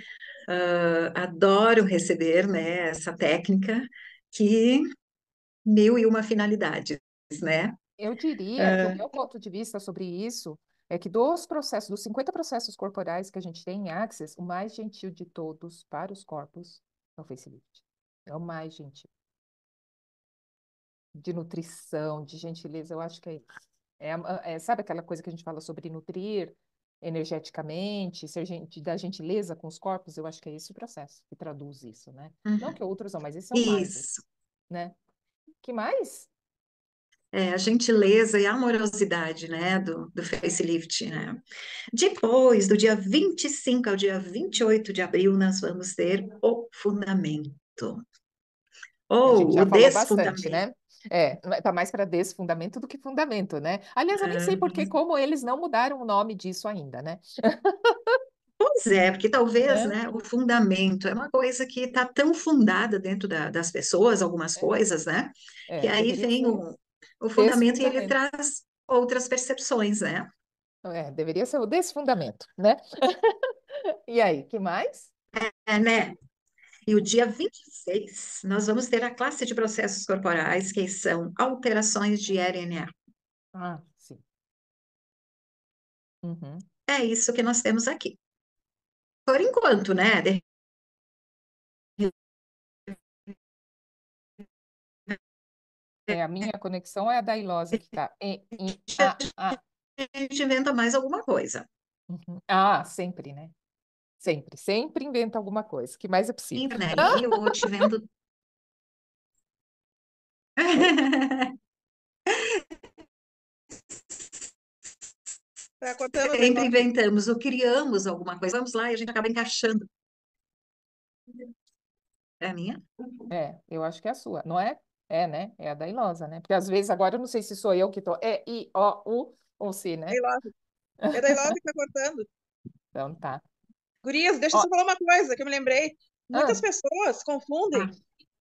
adoram receber, né, essa técnica que mil e uma finalidades, né? Eu diria que o Ah, meu ponto de vista sobre isso é que dos processos, dos 50 processos corporais que a gente tem em Access, o mais gentil de todos para os corpos é o facelift. É o mais gentil. De nutrição, de gentileza, eu acho que é isso. Sabe aquela coisa que a gente fala sobre nutrir energeticamente, ser gente, dar gentileza com os corpos? Eu acho que é esse o processo que traduz isso, né? Não que outros não, mas esse é o mais, isso. né? Que mais? A gentileza e a amorosidade, né, do facelift, né? Depois, do dia 25 ao dia 28 de abril, nós vamos ter o fundamento, A gente ou o já falou bastante, desfundamento. né? Tá mais para desfundamento do que fundamento, né? Aliás, eu nem sei por que, como eles não mudaram o nome disso ainda, né? Pois é, porque talvez, Né? né, o fundamento é uma coisa que está tão fundada dentro das pessoas, algumas É, coisas, né, que aí deveria vem ser o fundamento e ele desfundamento. traz outras percepções, né? Deveria ser o desfundamento, né? E aí, que mais? Né? E o dia 26 nós vamos ter a classe de processos corporais, que são alterações de RNA. Ah, sim. Uhum. É isso que nós temos aqui. Por enquanto, né? A minha conexão é a da Ilosa que tá. A gente inventa mais alguma coisa. Uhum. Ah, sempre, né? Sempre, sempre inventa alguma coisa. Que mais é possível? Internet, eu vou te vendo. Tá cortando, tá Sempre igual. inventamos ou criamos alguma coisa. Vamos lá e a gente acaba encaixando. É a minha? Eu acho que é a sua, não é? É, né? É a da Ilosa, né? Porque às vezes agora eu não sei se sou eu que tô. I, O, U ou se, É né? Ilosa. É da Ilosa que tá cortando. Então tá. Gurias, deixa eu Ó, só falar uma coisa que eu me lembrei. Muitas ah, pessoas Ah, confundem,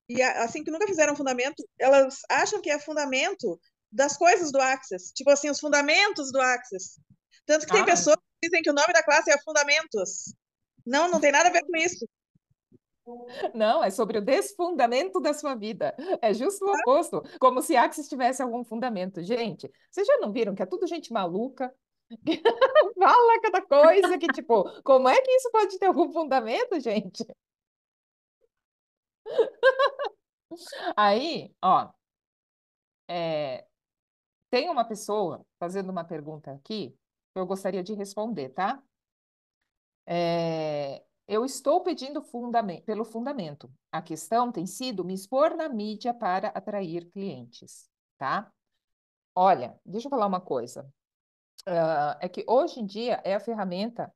e assim que nunca fizeram fundamento, elas acham que é fundamento das coisas do Access. Tipo assim, os fundamentos do Access. Tanto que tem ah, pessoas que dizem que o nome da classe é Fundamentos. Não, não tem nada a ver com isso. não, é sobre o desfundamento da sua vida. É justo o oposto. Como se Axis tivesse algum fundamento. Gente, vocês já não viram que é tudo gente maluca? Fala cada coisa que, tipo, como é que isso pode ter algum fundamento, gente? Aí, ó, é, tem uma pessoa fazendo uma pergunta aqui que eu gostaria de responder, tá? Eu estou pedindo pelo fundamento. A questão tem sido me expor na mídia para atrair clientes, tá? Olha, deixa eu falar uma coisa. É que hoje em dia é a ferramenta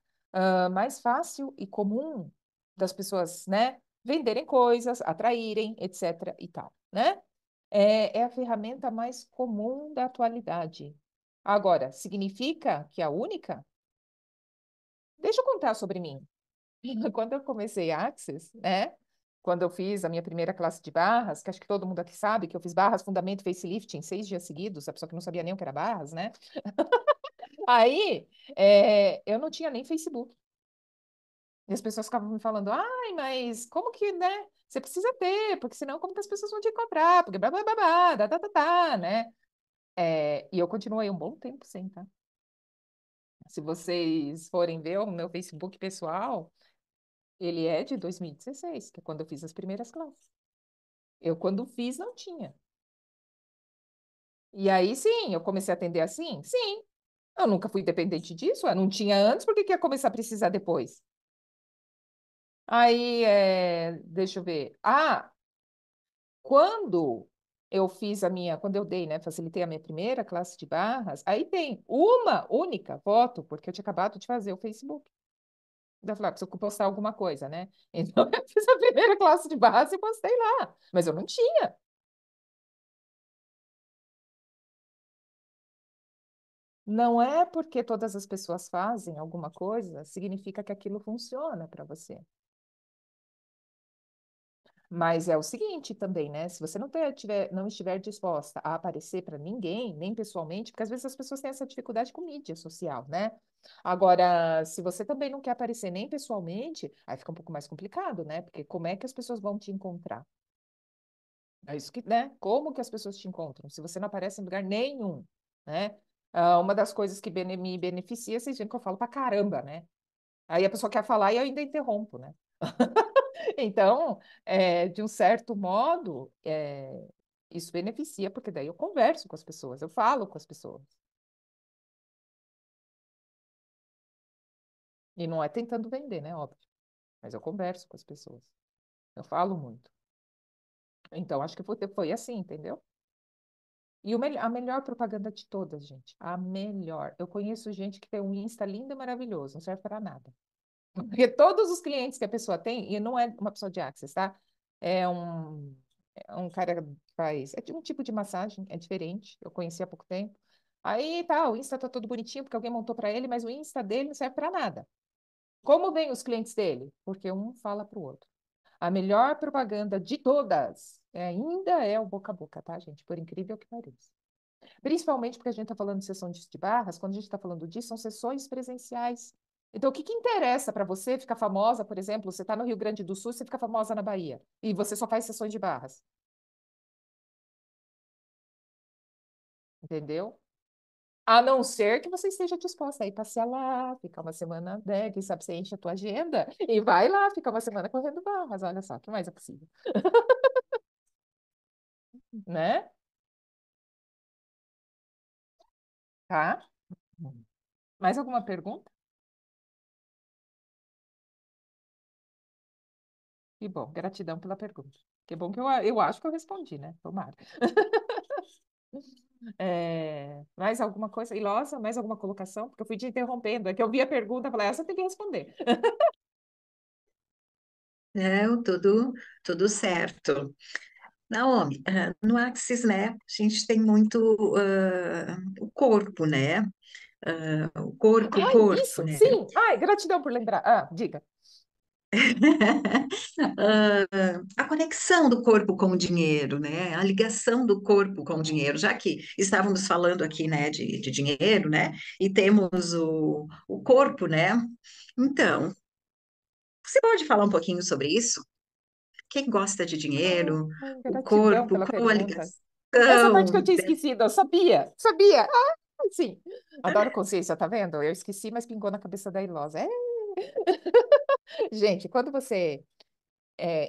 mais fácil e comum das pessoas, né, venderem coisas, atraírem, etc. e tal, né? É a ferramenta mais comum da atualidade. Agora, significa que é a única? Deixa eu contar sobre mim. Quando eu comecei Axis, né? Quando eu fiz a minha primeira classe de barras, que acho que todo mundo aqui sabe que eu fiz barras, fundamento e facelift em 6 dias seguidos, a pessoa que não sabia nem o que era barras, né? Aí, eu não tinha nem Facebook. E as pessoas ficavam me falando, ai, mas como que, né? Você precisa ter, porque senão como que as pessoas vão te encontrar? Porque blá, blá, blá, blá, né? E eu continuei um bom tempo sem, tá? Se vocês forem ver o meu Facebook pessoal, ele é de 2016, que é quando eu fiz as primeiras classes. Eu, quando fiz, não tinha. E aí, sim, eu comecei a atender assim? Sim. Eu nunca fui dependente disso, eu não tinha antes, por que que ia começar a precisar depois? Aí, deixa eu ver. Ah, quando eu fiz a minha, quando eu dei, né, facilitei a minha primeira classe de barras, aí tem uma única foto, porque eu tinha acabado de fazer o Facebook. Daí eu falei, preciso postar alguma coisa, né? Então eu fiz a primeira classe de barras e postei lá, mas eu não tinha. Não é porque todas as pessoas fazem alguma coisa, significa que aquilo funciona para você. Mas é o seguinte também, né? Se você não estiver disposta a aparecer para ninguém, nem pessoalmente, porque às vezes as pessoas têm essa dificuldade com mídia social, né? Agora, se você também não quer aparecer nem pessoalmente, aí fica um pouco mais complicado, né? Porque como é que as pessoas vão te encontrar? É isso que, né? Como que as pessoas te encontram? Se você não aparece em lugar nenhum, né? Uma das coisas que me beneficia, vocês veem que eu falo pra caramba, né? Aí a pessoa quer falar e eu ainda interrompo, né? Então, de um certo modo, isso beneficia, porque daí eu converso com as pessoas, eu falo com as pessoas. E não é tentando vender, né? Óbvio. Mas eu converso com as pessoas. Eu falo muito. Então, acho que foi assim, entendeu? E a melhor propaganda de todas, gente. A melhor. Eu conheço gente que tem um Insta lindo e maravilhoso, não serve para nada. Porque todos os clientes que a pessoa tem, e não é uma pessoa de Access, tá? É um, é um cara que faz. É de um tipo de massagem, é diferente. Eu conheci há pouco tempo. Aí tá, o Insta tá todo bonitinho porque alguém montou para ele, mas o Insta dele não serve para nada. Como vem os clientes dele? Porque um fala para o outro. A melhor propaganda de todas ainda é o boca a boca, tá, gente? Por incrível que pareça. Principalmente porque a gente está falando de sessão de barras, quando a gente está falando disso, são sessões presenciais. Então, o que que interessa para você ficar famosa, por exemplo, você está no Rio Grande do Sul, você fica famosa na Bahia, e você só faz sessões de barras, entendeu? A não ser que você esteja disposta a ir passear lá, ficar uma semana, né? Quem sabe você enche a tua agenda e vai lá ficar uma semana correndo barras. Olha só, o que mais é possível, né? Tá? Mais alguma pergunta? Que bom, gratidão pela pergunta. Que bom que eu acho que eu respondi, né? Tomara. Mais alguma coisa? Ilosa, mais alguma colocação? Porque eu fui te interrompendo. É que eu vi a pergunta e falei, essa tem que responder. Não, tudo certo. Naomi, no Axis, né, a gente tem muito o corpo, né? O Ai, corpo, isso, né? sim. Ai, gratidão por lembrar. Ah, diga. A conexão do corpo com o dinheiro, né? A ligação do corpo com o dinheiro, já que estávamos falando aqui, né, de dinheiro, né? E temos o corpo, né? Então, você pode falar um pouquinho sobre isso? Quem gosta de dinheiro, Ai, o gratidão corpo, pela qual a pergunta. ligação? Essa parte que eu tinha esquecido, eu sabia, sabia. Ah, sim. Adoro consciência, tá vendo? Eu esqueci, mas pingou na cabeça da Ilosa. Gente, quando você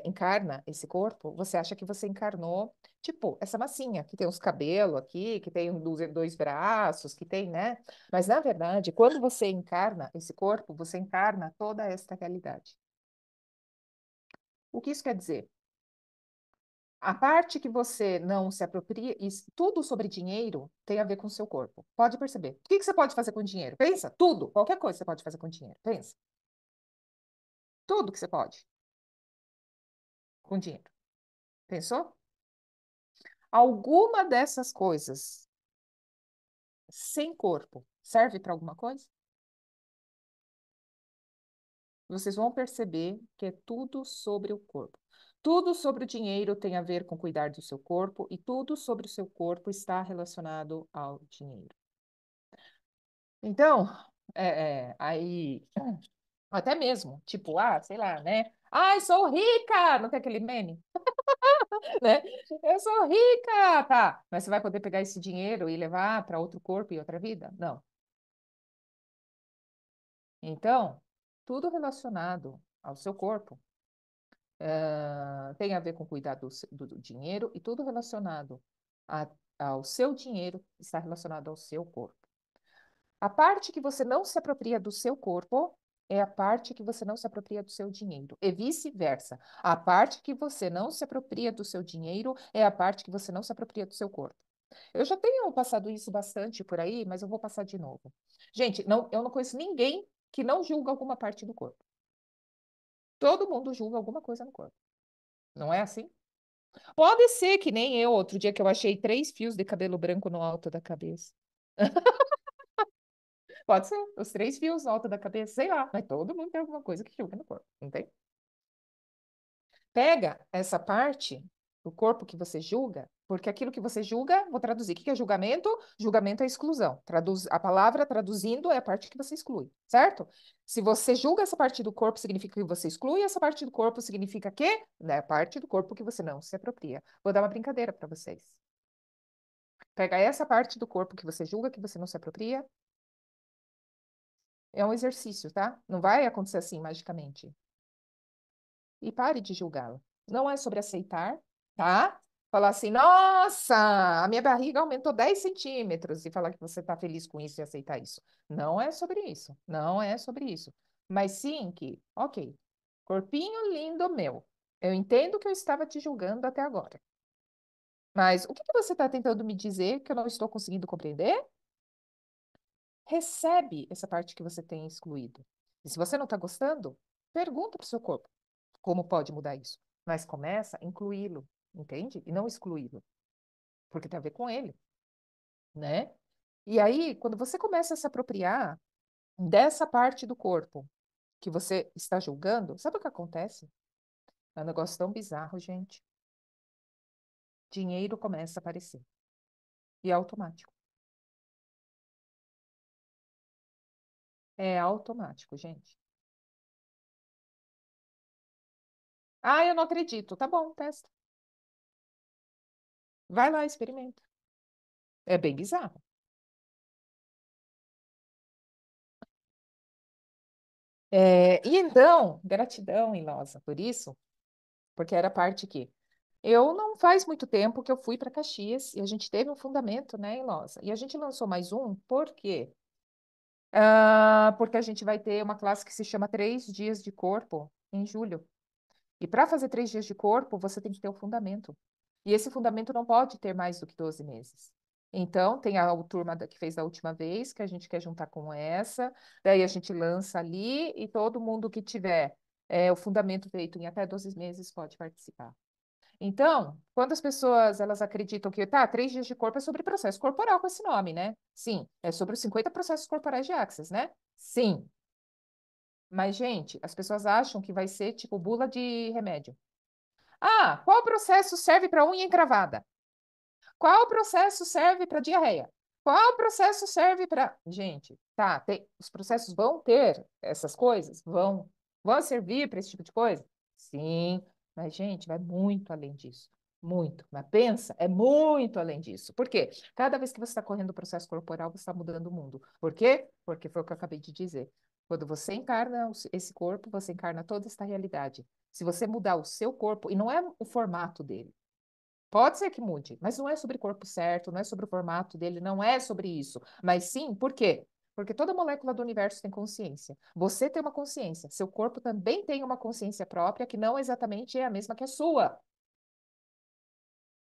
encarna esse corpo, você acha que você encarnou, tipo, essa massinha, que tem os cabelos aqui, que tem dois braços, que tem, né? Mas, na verdade, quando você encarna esse corpo, você encarna toda esta realidade. O que isso quer dizer? A parte que você não se apropria, tudo sobre dinheiro tem a ver com o seu corpo. Pode perceber. O que que você pode fazer com dinheiro? Pensa, tudo, qualquer coisa você pode fazer com dinheiro. Pensa, tudo que você pode com dinheiro. Pensou? Alguma dessas coisas sem corpo serve para alguma coisa? Vocês vão perceber que é tudo sobre o corpo. Tudo sobre o dinheiro tem a ver com cuidar do seu corpo e tudo sobre o seu corpo está relacionado ao dinheiro. Então, aí, até mesmo, tipo, sei lá, né? Ai, sou rica! Não tem aquele meme, né? Eu sou rica! Tá, mas você vai poder pegar esse dinheiro e levar para outro corpo e outra vida? Não. Então, tudo relacionado ao seu corpo tem a ver com cuidar do dinheiro e tudo relacionado ao seu dinheiro está relacionado ao seu corpo. A parte que você não se apropria do seu corpo é a parte que você não se apropria do seu dinheiro, e vice-versa. A parte que você não se apropria do seu dinheiro é a parte que você não se apropria do seu corpo. Eu já tenho passado isso bastante por aí, mas eu vou passar de novo. Gente, não, eu não conheço ninguém que não julga alguma parte do corpo. Todo mundo julga alguma coisa no corpo. Não é assim? Pode ser que nem eu, outro dia que eu achei 3 fios de cabelo branco no alto da cabeça. Pode ser, os 3 fios no alto da cabeça, sei lá, mas todo mundo tem alguma coisa que julga no corpo, não tem? Pega essa parte do corpo que você julga, porque aquilo que você julga, vou traduzir. O que é julgamento? Julgamento é exclusão. A palavra traduzindo é a parte que você exclui, certo? Se você julga essa parte do corpo, significa que você exclui, essa parte do corpo significa que é a parte do corpo que você não se apropria. Vou dar uma brincadeira para vocês. Pega essa parte do corpo que você julga que você não se apropria. É um exercício, tá? Não vai acontecer assim magicamente. E pare de julgá-la. Não é sobre aceitar, tá? Falar assim, nossa, a minha barriga aumentou 10 centímetros e falar que você está feliz com isso e aceitar isso. Não é sobre isso. Não é sobre isso. Mas sim que, ok, corpinho lindo meu. Eu entendo que eu estava te julgando até agora. Mas o que que você está tentando me dizer que eu não estou conseguindo compreender? Recebe essa parte que você tem excluído. E se você não está gostando, pergunta para o seu corpo como pode mudar isso. Mas começa a incluí-lo, entende? E não excluí-lo, porque tem a ver com ele, né? E aí, quando você começa a se apropriar dessa parte do corpo que você está julgando, sabe o que acontece? É um negócio tão bizarro, gente. Dinheiro começa a aparecer. E é automático. É automático, gente. Ah, eu não acredito. Tá bom, testa. Vai lá, experimenta. É bem bizarro. E então, gratidão, Ilosa, por isso, porque era a parte que eu não faz muito tempo que eu fui para Caxias e a gente teve um fundamento, né, Ilosa? E a gente lançou mais um, por quê? Porque a gente vai ter uma classe que se chama 3 dias de corpo em julho. E para fazer 3 dias de corpo, você tem que ter o fundamento. E esse fundamento não pode ter mais do que 12 meses. Então, tem a turma que fez da última vez, que a gente quer juntar com essa, daí a gente lança ali e todo mundo que tiver o fundamento feito em até 12 meses pode participar. Então, quando as pessoas elas acreditam que, tá, 3 dias de corpo é sobre processo corporal com esse nome, né? Sim. É sobre os 50 processos corporais de Axis, né? Sim. Mas, gente, as pessoas acham que vai ser tipo bula de remédio. Ah, qual processo serve para unha encravada? Qual processo serve para diarreia? Qual processo serve para. Gente, tá, os processos vão ter essas coisas? Vão servir para esse tipo de coisa? Sim, mas, gente, vai muito além disso. Muito. Mas pensa, é muito além disso. Por quê? Cada vez que você está correndo o processo corporal, você está mudando o mundo. Por quê? Porque foi o que eu acabei de dizer. Quando você encarna esse corpo, você encarna toda esta realidade. Se você mudar o seu corpo, e não é o formato dele, pode ser que mude, mas não é sobre o corpo certo, não é sobre o formato dele, não é sobre isso. Mas sim, por quê? Porque toda molécula do universo tem consciência. Você tem uma consciência, seu corpo também tem uma consciência própria que não exatamente é a mesma que a sua.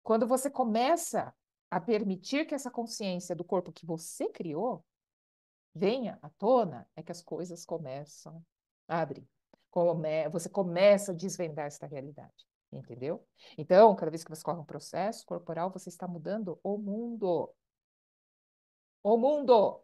Quando você começa a permitir que essa consciência do corpo que você criou venha à tona, é que as coisas começam a abrir. Você começa a desvendar esta realidade, entendeu? Então, cada vez que você corre um processo corporal, você está mudando o mundo. O mundo!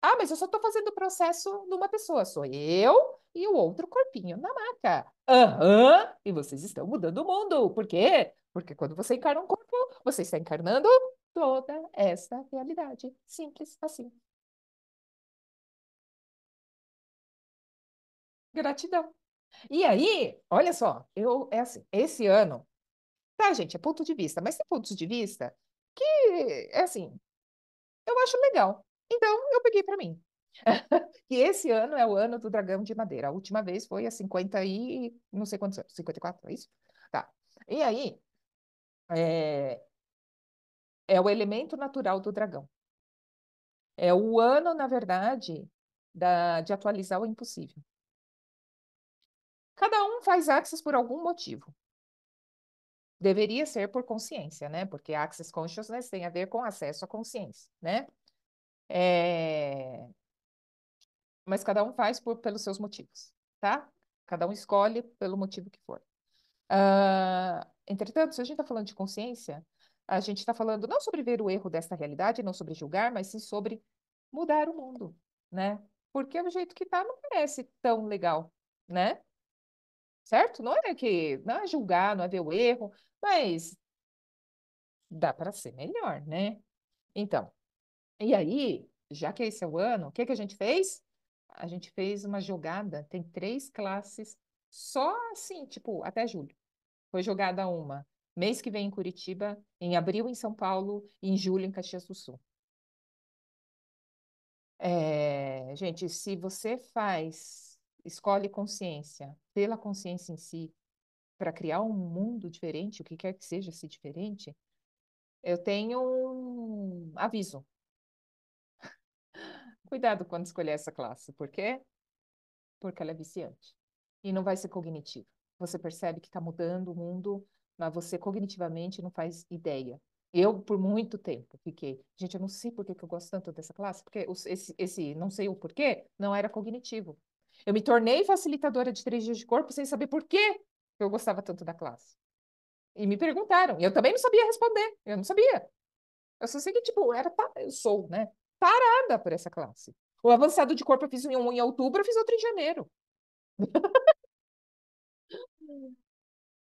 Ah, mas eu só estou fazendo o processo numa pessoa, sou eu e o outro corpinho na maca. Aham, e vocês estão mudando o mundo. Por quê? Porque quando você encarna um corpo, você está encarnando toda essa realidade. Simples assim. Gratidão. E aí, olha só, é assim, esse ano, tá, gente, é ponto de vista, mas tem pontos de vista que, é assim, eu acho legal. Então, eu peguei para mim. Que esse ano é o ano do dragão de madeira. A última vez foi há 50 e não sei quantos anos, 54, é isso? Tá. E aí, é, é o elemento natural do dragão. É o ano, na verdade, de atualizar o impossível. Cada um faz Access por algum motivo. Deveria ser por consciência, né? Porque Access Consciousness tem a ver com acesso à consciência, né? É, Mas cada um faz pelos seus motivos, tá? Cada um escolhe pelo motivo que for. Entretanto, se a gente está falando de consciência, a gente está falando não sobre ver o erro desta realidade, não sobre julgar, mas sim sobre mudar o mundo, né? Porque o jeito que tá não parece tão legal, né? Certo? Não é julgar, não é ver o erro, mas dá para ser melhor, né? Então, e aí, já que esse é o ano, o que que a gente fez? A gente fez uma jogada, tem 3 classes, só assim, tipo, até julho. Foi jogada uma mês que vem em Curitiba, em abril em São Paulo e em julho em Caxias do Sul. Gente, se você escolhe consciência, pela consciência em si, para criar um mundo diferente, o que quer que seja esse diferente, eu tenho um aviso. Cuidado quando escolher essa classe. Por quê? Porque ela é viciante. E não vai ser cognitivo. Você percebe que está mudando o mundo, mas você cognitivamente não faz ideia. Eu, por muito tempo, fiquei. Gente, eu não sei por que que eu gosto tanto dessa classe, porque esse não sei o porquê não era cognitivo. Eu me tornei facilitadora de 3 dias de corpo sem saber por que eu gostava tanto da classe. E me perguntaram, e eu também não sabia responder. Eu não sabia. Eu só sei que, tipo, eu sou, né? Tarada por essa classe. O avançado de corpo eu fiz um em outubro, eu fiz outro em janeiro.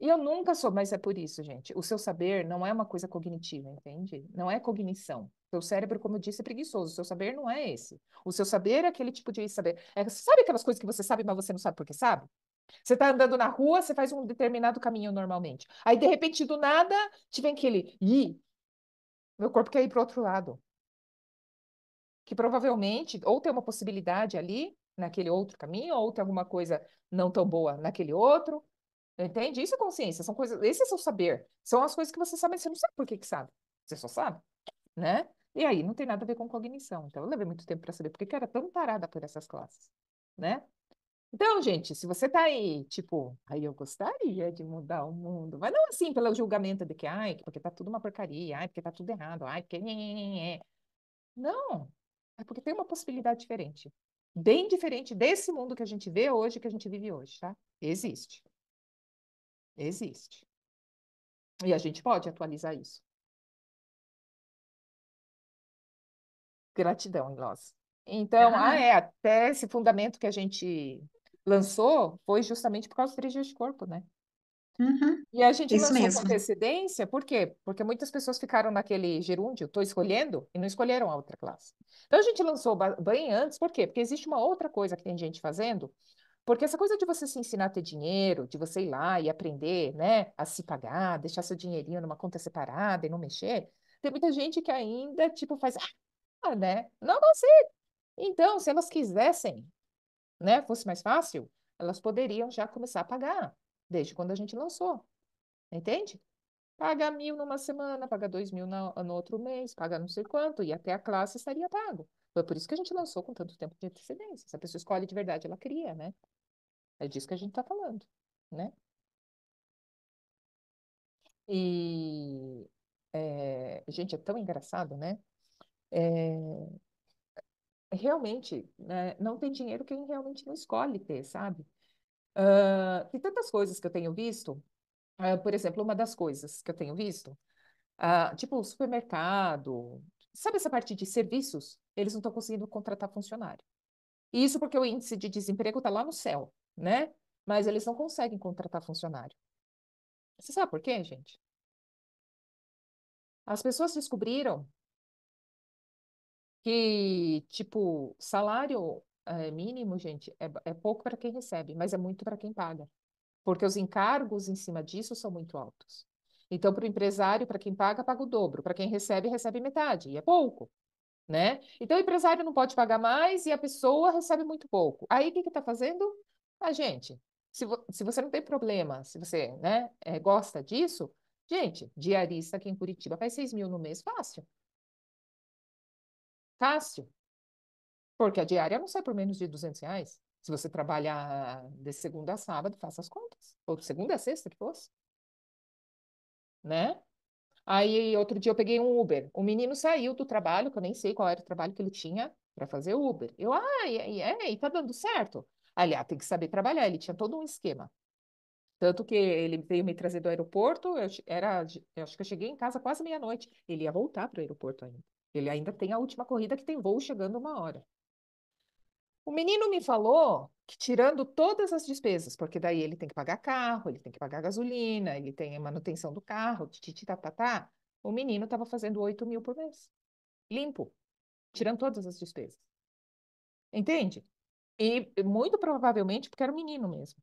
E eu nunca sou, mas é por isso, gente. O seu saber não é uma coisa cognitiva, entende? Não é cognição. Seu cérebro, como eu disse, é preguiçoso. O seu saber não é esse. O seu saber é aquele tipo de saber. Sabe aquelas coisas que você sabe, mas você não sabe porque sabe? Você está andando na rua, você faz um determinado caminho normalmente. Aí, de repente, do nada, te vem aquele, meu corpo quer ir para o outro lado. Que provavelmente, ou tem uma possibilidade ali, naquele outro caminho, ou tem alguma coisa não tão boa naquele outro. Entende? Isso é consciência, são coisas, esse é seu saber. São as coisas que você sabe, mas você não sabe por que que sabe. Você só sabe, né? E aí não tem nada a ver com cognição. Então eu levei muito tempo para saber por que que eu era tão tarada por essas classes, né? Então, gente, se você tá aí, tipo, aí eu gostaria de mudar o mundo, mas não assim pelo julgamento de que, ai, porque tá tudo uma porcaria, ai, porque tá tudo errado, ai, porque... Não, é porque tem uma possibilidade diferente. Bem diferente desse mundo que a gente vê hoje, que a gente vive hoje, tá? Existe. Existe. E a gente pode atualizar isso. Gratidão, Ilos. Então, Ah, até esse fundamento que a gente lançou foi justamente por causa dos 3 dias de corpo, né? uhum, E a gente isso lançou com mesmo. antecedência, por quê? Porque muitas pessoas ficaram naquele gerúndio, estou escolhendo, e não escolheram a outra classe. Então a gente lançou bem antes, por quê? Porque existe uma outra coisa que tem gente fazendo, porque essa coisa de você se ensinar a ter dinheiro, de você ir lá e aprender, né, a se pagar, deixar seu dinheirinho numa conta separada e não mexer, tem muita gente que ainda, tipo, faz, né? Não consigo. Então, se elas quisessem, né, fosse mais fácil, elas poderiam já começar a pagar, desde quando a gente lançou, entende? Paga 1.000 numa semana, paga 2.000 no outro mês, paga não sei quanto, e até a classe estaria pago. Foi por isso que a gente lançou com tanto tempo de antecedência. Se a pessoa escolhe de verdade, ela cria, né? É disso que a gente está falando, né? E, gente, é tão engraçado, né? É, realmente, né, não tem dinheiro quem realmente não escolhe ter, sabe? Tem tantas coisas que eu tenho visto. Por exemplo, uma das coisas que eu tenho visto, tipo o supermercado, sabe essa parte de serviços? Eles não estão conseguindo contratar funcionário. E isso porque o índice de desemprego está lá no céu, né? Mas eles não conseguem contratar funcionário. Você sabe por quê, gente? As pessoas descobriram que, tipo, salário mínimo, gente, é pouco para quem recebe, mas é muito para quem paga. Porque os encargos em cima disso são muito altos. Então, para o empresário, para quem paga, paga o dobro. Para quem recebe, recebe metade, e é pouco, né? Então, o empresário não pode pagar mais e a pessoa recebe muito pouco. Aí, o que que está fazendo? A gente, se você não tem problema, se você, né, gosta disso, gente, diarista aqui em Curitiba faz 6.000 no mês, fácil. Fácil. Porque a diária não sai por menos de R$ 200. Se você trabalhar de segunda a sábado, faça as contas. Ou de segunda a sexta, que fosse, né? Aí, outro dia eu peguei um Uber. O menino saiu do trabalho, que eu nem sei qual era o trabalho que ele tinha para fazer Uber. E tá dando certo? Aliás, tem que saber trabalhar. Ele tinha todo um esquema. Tanto que ele veio me trazer do aeroporto, eu acho que eu cheguei em casa quase meia-noite. Ele ia voltar para o aeroporto ainda. Ele ainda tem a última corrida que tem voo chegando 1 hora. O menino me falou que tirando todas as despesas, porque daí ele tem que pagar carro, ele tem que pagar gasolina, ele tem a manutenção do carro, tititi, tá, o menino estava fazendo 8 mil por mês. Limpo, tirando todas as despesas. Entende? E muito provavelmente porque era um menino mesmo.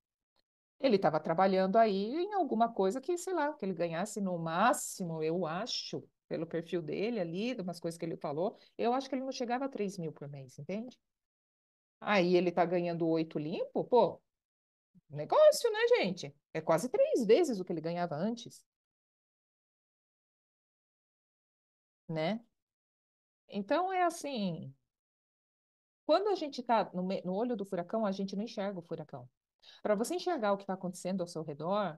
Ele estava trabalhando aí em alguma coisa que, sei lá, que ele ganhasse no máximo, eu acho, pelo perfil dele ali, de umas coisas que ele falou, eu acho que ele não chegava a 3 mil por mês, entende? Aí ele tá ganhando 8 limpo, pô, negócio, né, gente? É quase 3 vezes o que ele ganhava antes, né? Então é assim, quando a gente tá no olho do furacão, a gente não enxerga o furacão. Para você enxergar o que está acontecendo ao seu redor,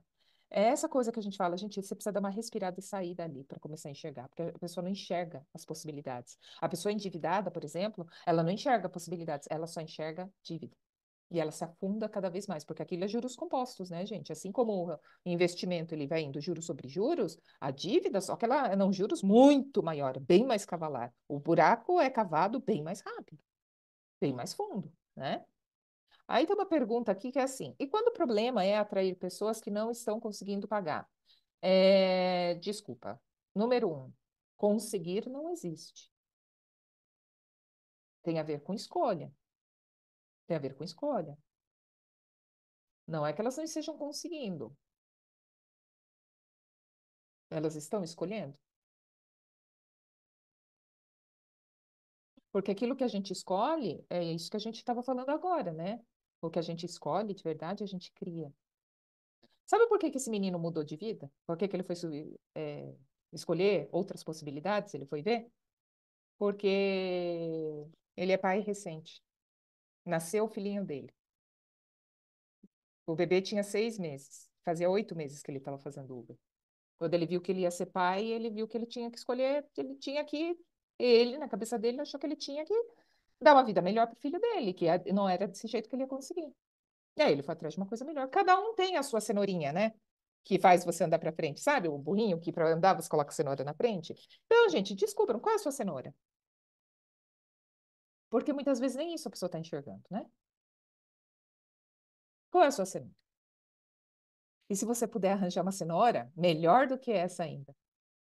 é essa coisa que a gente fala, gente, você precisa dar uma respirada e sair dali para começar a enxergar, porque a pessoa não enxerga as possibilidades. A pessoa endividada, por exemplo, ela não enxerga possibilidades, ela só enxerga dívida. E ela se afunda cada vez mais, porque aquilo é juros compostos, né, gente? Assim como o investimento ele vai indo juros sobre juros, a dívida, só que ela não juros muito maior, bem mais cavalar. O buraco é cavado bem mais rápido, bem mais fundo, né? Aí tem uma pergunta aqui que é assim: e quando o problema é atrair pessoas que não estão conseguindo pagar? Desculpa. Número um, conseguir não existe. Tem a ver com escolha. Tem a ver com escolha. Não é que elas não estejam conseguindo. Elas estão escolhendo. Porque aquilo que a gente escolhe é isso que a gente estava falando agora, né? O que a gente escolhe, de verdade, a gente cria. Sabe por que que esse menino mudou de vida? Por que que ele foi escolher outras possibilidades? Ele foi ver? Porque ele é pai recente. Nasceu o filhinho dele. O bebê tinha 6 meses. Fazia 8 meses que ele estava fazendo Uber. Quando ele viu que ele ia ser pai, ele viu que ele tinha que escolher, ele, na cabeça dele, achou que ele tinha que dar uma vida melhor para o filho dele, não era desse jeito que ele ia conseguir. E aí ele foi atrás de uma coisa melhor. Cada um tem a sua cenourinha, né? Que faz você andar para frente, sabe? O burrinho que para andar você coloca a cenoura na frente. Então, gente, descubram qual é a sua cenoura. Porque muitas vezes nem isso a pessoa está enxergando, né? Qual é a sua cenoura? E se você puder arranjar uma cenoura, melhor do que essa ainda.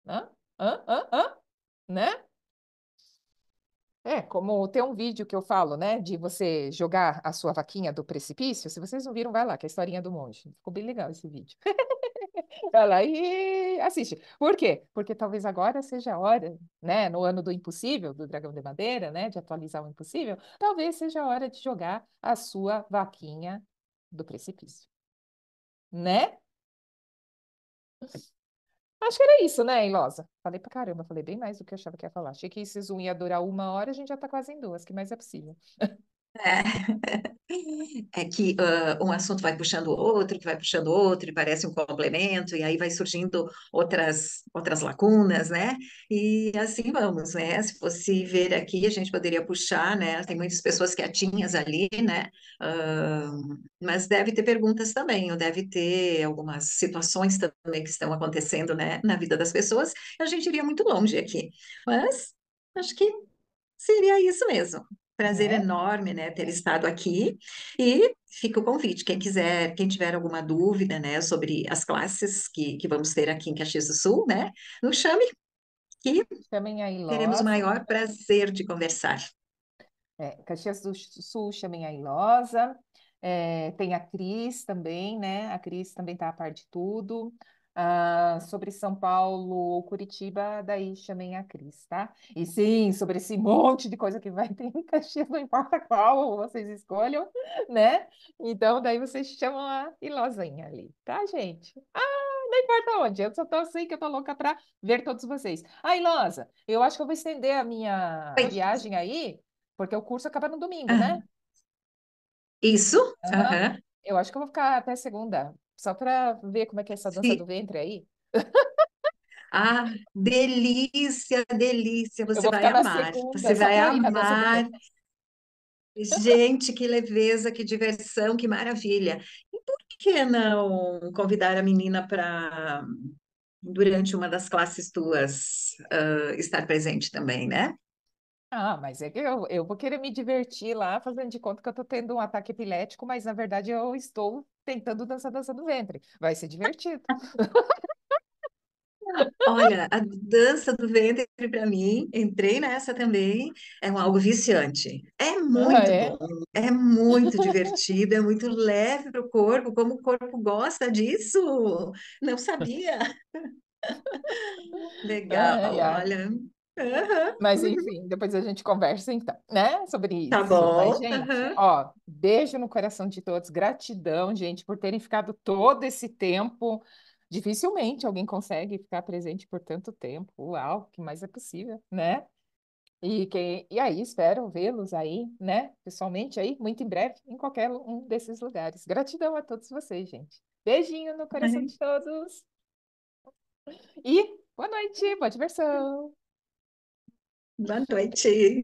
Hã? Hã? Hã? Hã? Né? Como tem um vídeo que eu falo, né, de você jogar a sua vaquinha do precipício. Se vocês não viram, vai lá, que é a historinha do monge. Ficou bem legal esse vídeo. Vai lá e assiste. Por quê? Porque talvez agora seja a hora, né, no ano do impossível, do Dragão de Madeira, né, de atualizar o impossível, talvez seja a hora de jogar a sua vaquinha do precipício, né? Acho que era isso, né, Ilosa? Falei pra caramba, falei bem mais do que eu achava que ia falar. Achei que esses um ia durar 1 hora, a gente já tá quase em 2, que mais é possível. É. É que um assunto vai puxando o outro, que vai puxando o outro, e parece um complemento, e aí vai surgindo outras lacunas, né? E assim vamos, né? Se fosse ver aqui, a gente poderia puxar, né? Tem muitas pessoas quietinhas ali, né? Ah, mas deve ter perguntas também, ou deve ter algumas situações também que estão acontecendo, né? Na vida das pessoas. A gente iria muito longe aqui, mas acho que seria isso mesmo. Prazer Né? enorme, né, ter estado aqui. E fica o convite, quem quiser, quem tiver alguma dúvida, né, sobre as classes que vamos ter aqui em Caxias do Sul, né, nos chame que Chamem a teremos o Ilosa. maior prazer de conversar. Caxias do Sul, chamem a Ilosa. Tem a Cris também, né? A Cris também está a par de tudo. Sobre São Paulo ou Curitiba, daí chamem a Cris, tá? E sim, sobre esse monte de coisa que vai ter em Caxias, não importa qual vocês escolham, né? Então, daí vocês chamam a Ilosinha ali, tá, gente? Não importa onde, eu só tô assim que eu tô louca para ver todos vocês. Ilosa, eu acho que eu vou estender a minha Oi. viagem aí Porque o curso acaba no domingo, Ah, né? isso? Aham. Aham. Eu acho que eu vou ficar até segunda, só para ver como é que é essa dança do Sim. ventre aí. Ah, delícia, delícia. Eu Você vou vai ficar na amar. segunda, Você só vai para ir na dança do amar. ventre. Gente, que leveza, que diversão, que maravilha. E por que não convidar a menina para, durante uma das classes tuas, estar presente também, né? Ah, mas é que eu vou querer me divertir lá, fazendo de conta que eu tô tendo um ataque epilético, mas na verdade eu estou tentando dançar dança do ventre. Vai ser divertido. Olha, a dança do ventre para mim, entrei nessa também, é um algo viciante. É Ah, muito bom, é? é muito divertido, é muito leve para o corpo, como o corpo gosta disso. Não sabia. Legal, Ai, ai. olha. Aham, Mas enfim, depois a gente conversa então, né, sobre tá isso. Mas, bom. gente, Aham. ó, beijo no coração de todos. Gratidão, gente, por terem ficado todo esse tempo. Dificilmente alguém consegue ficar presente por tanto tempo. Uau, que mais é possível, né? E aí, espero vê-los aí, né, pessoalmente aí, muito em breve, em qualquer um desses lugares. Gratidão a todos vocês, gente. Beijinho no coração de todos. E boa noite, boa diversão. Boa noite.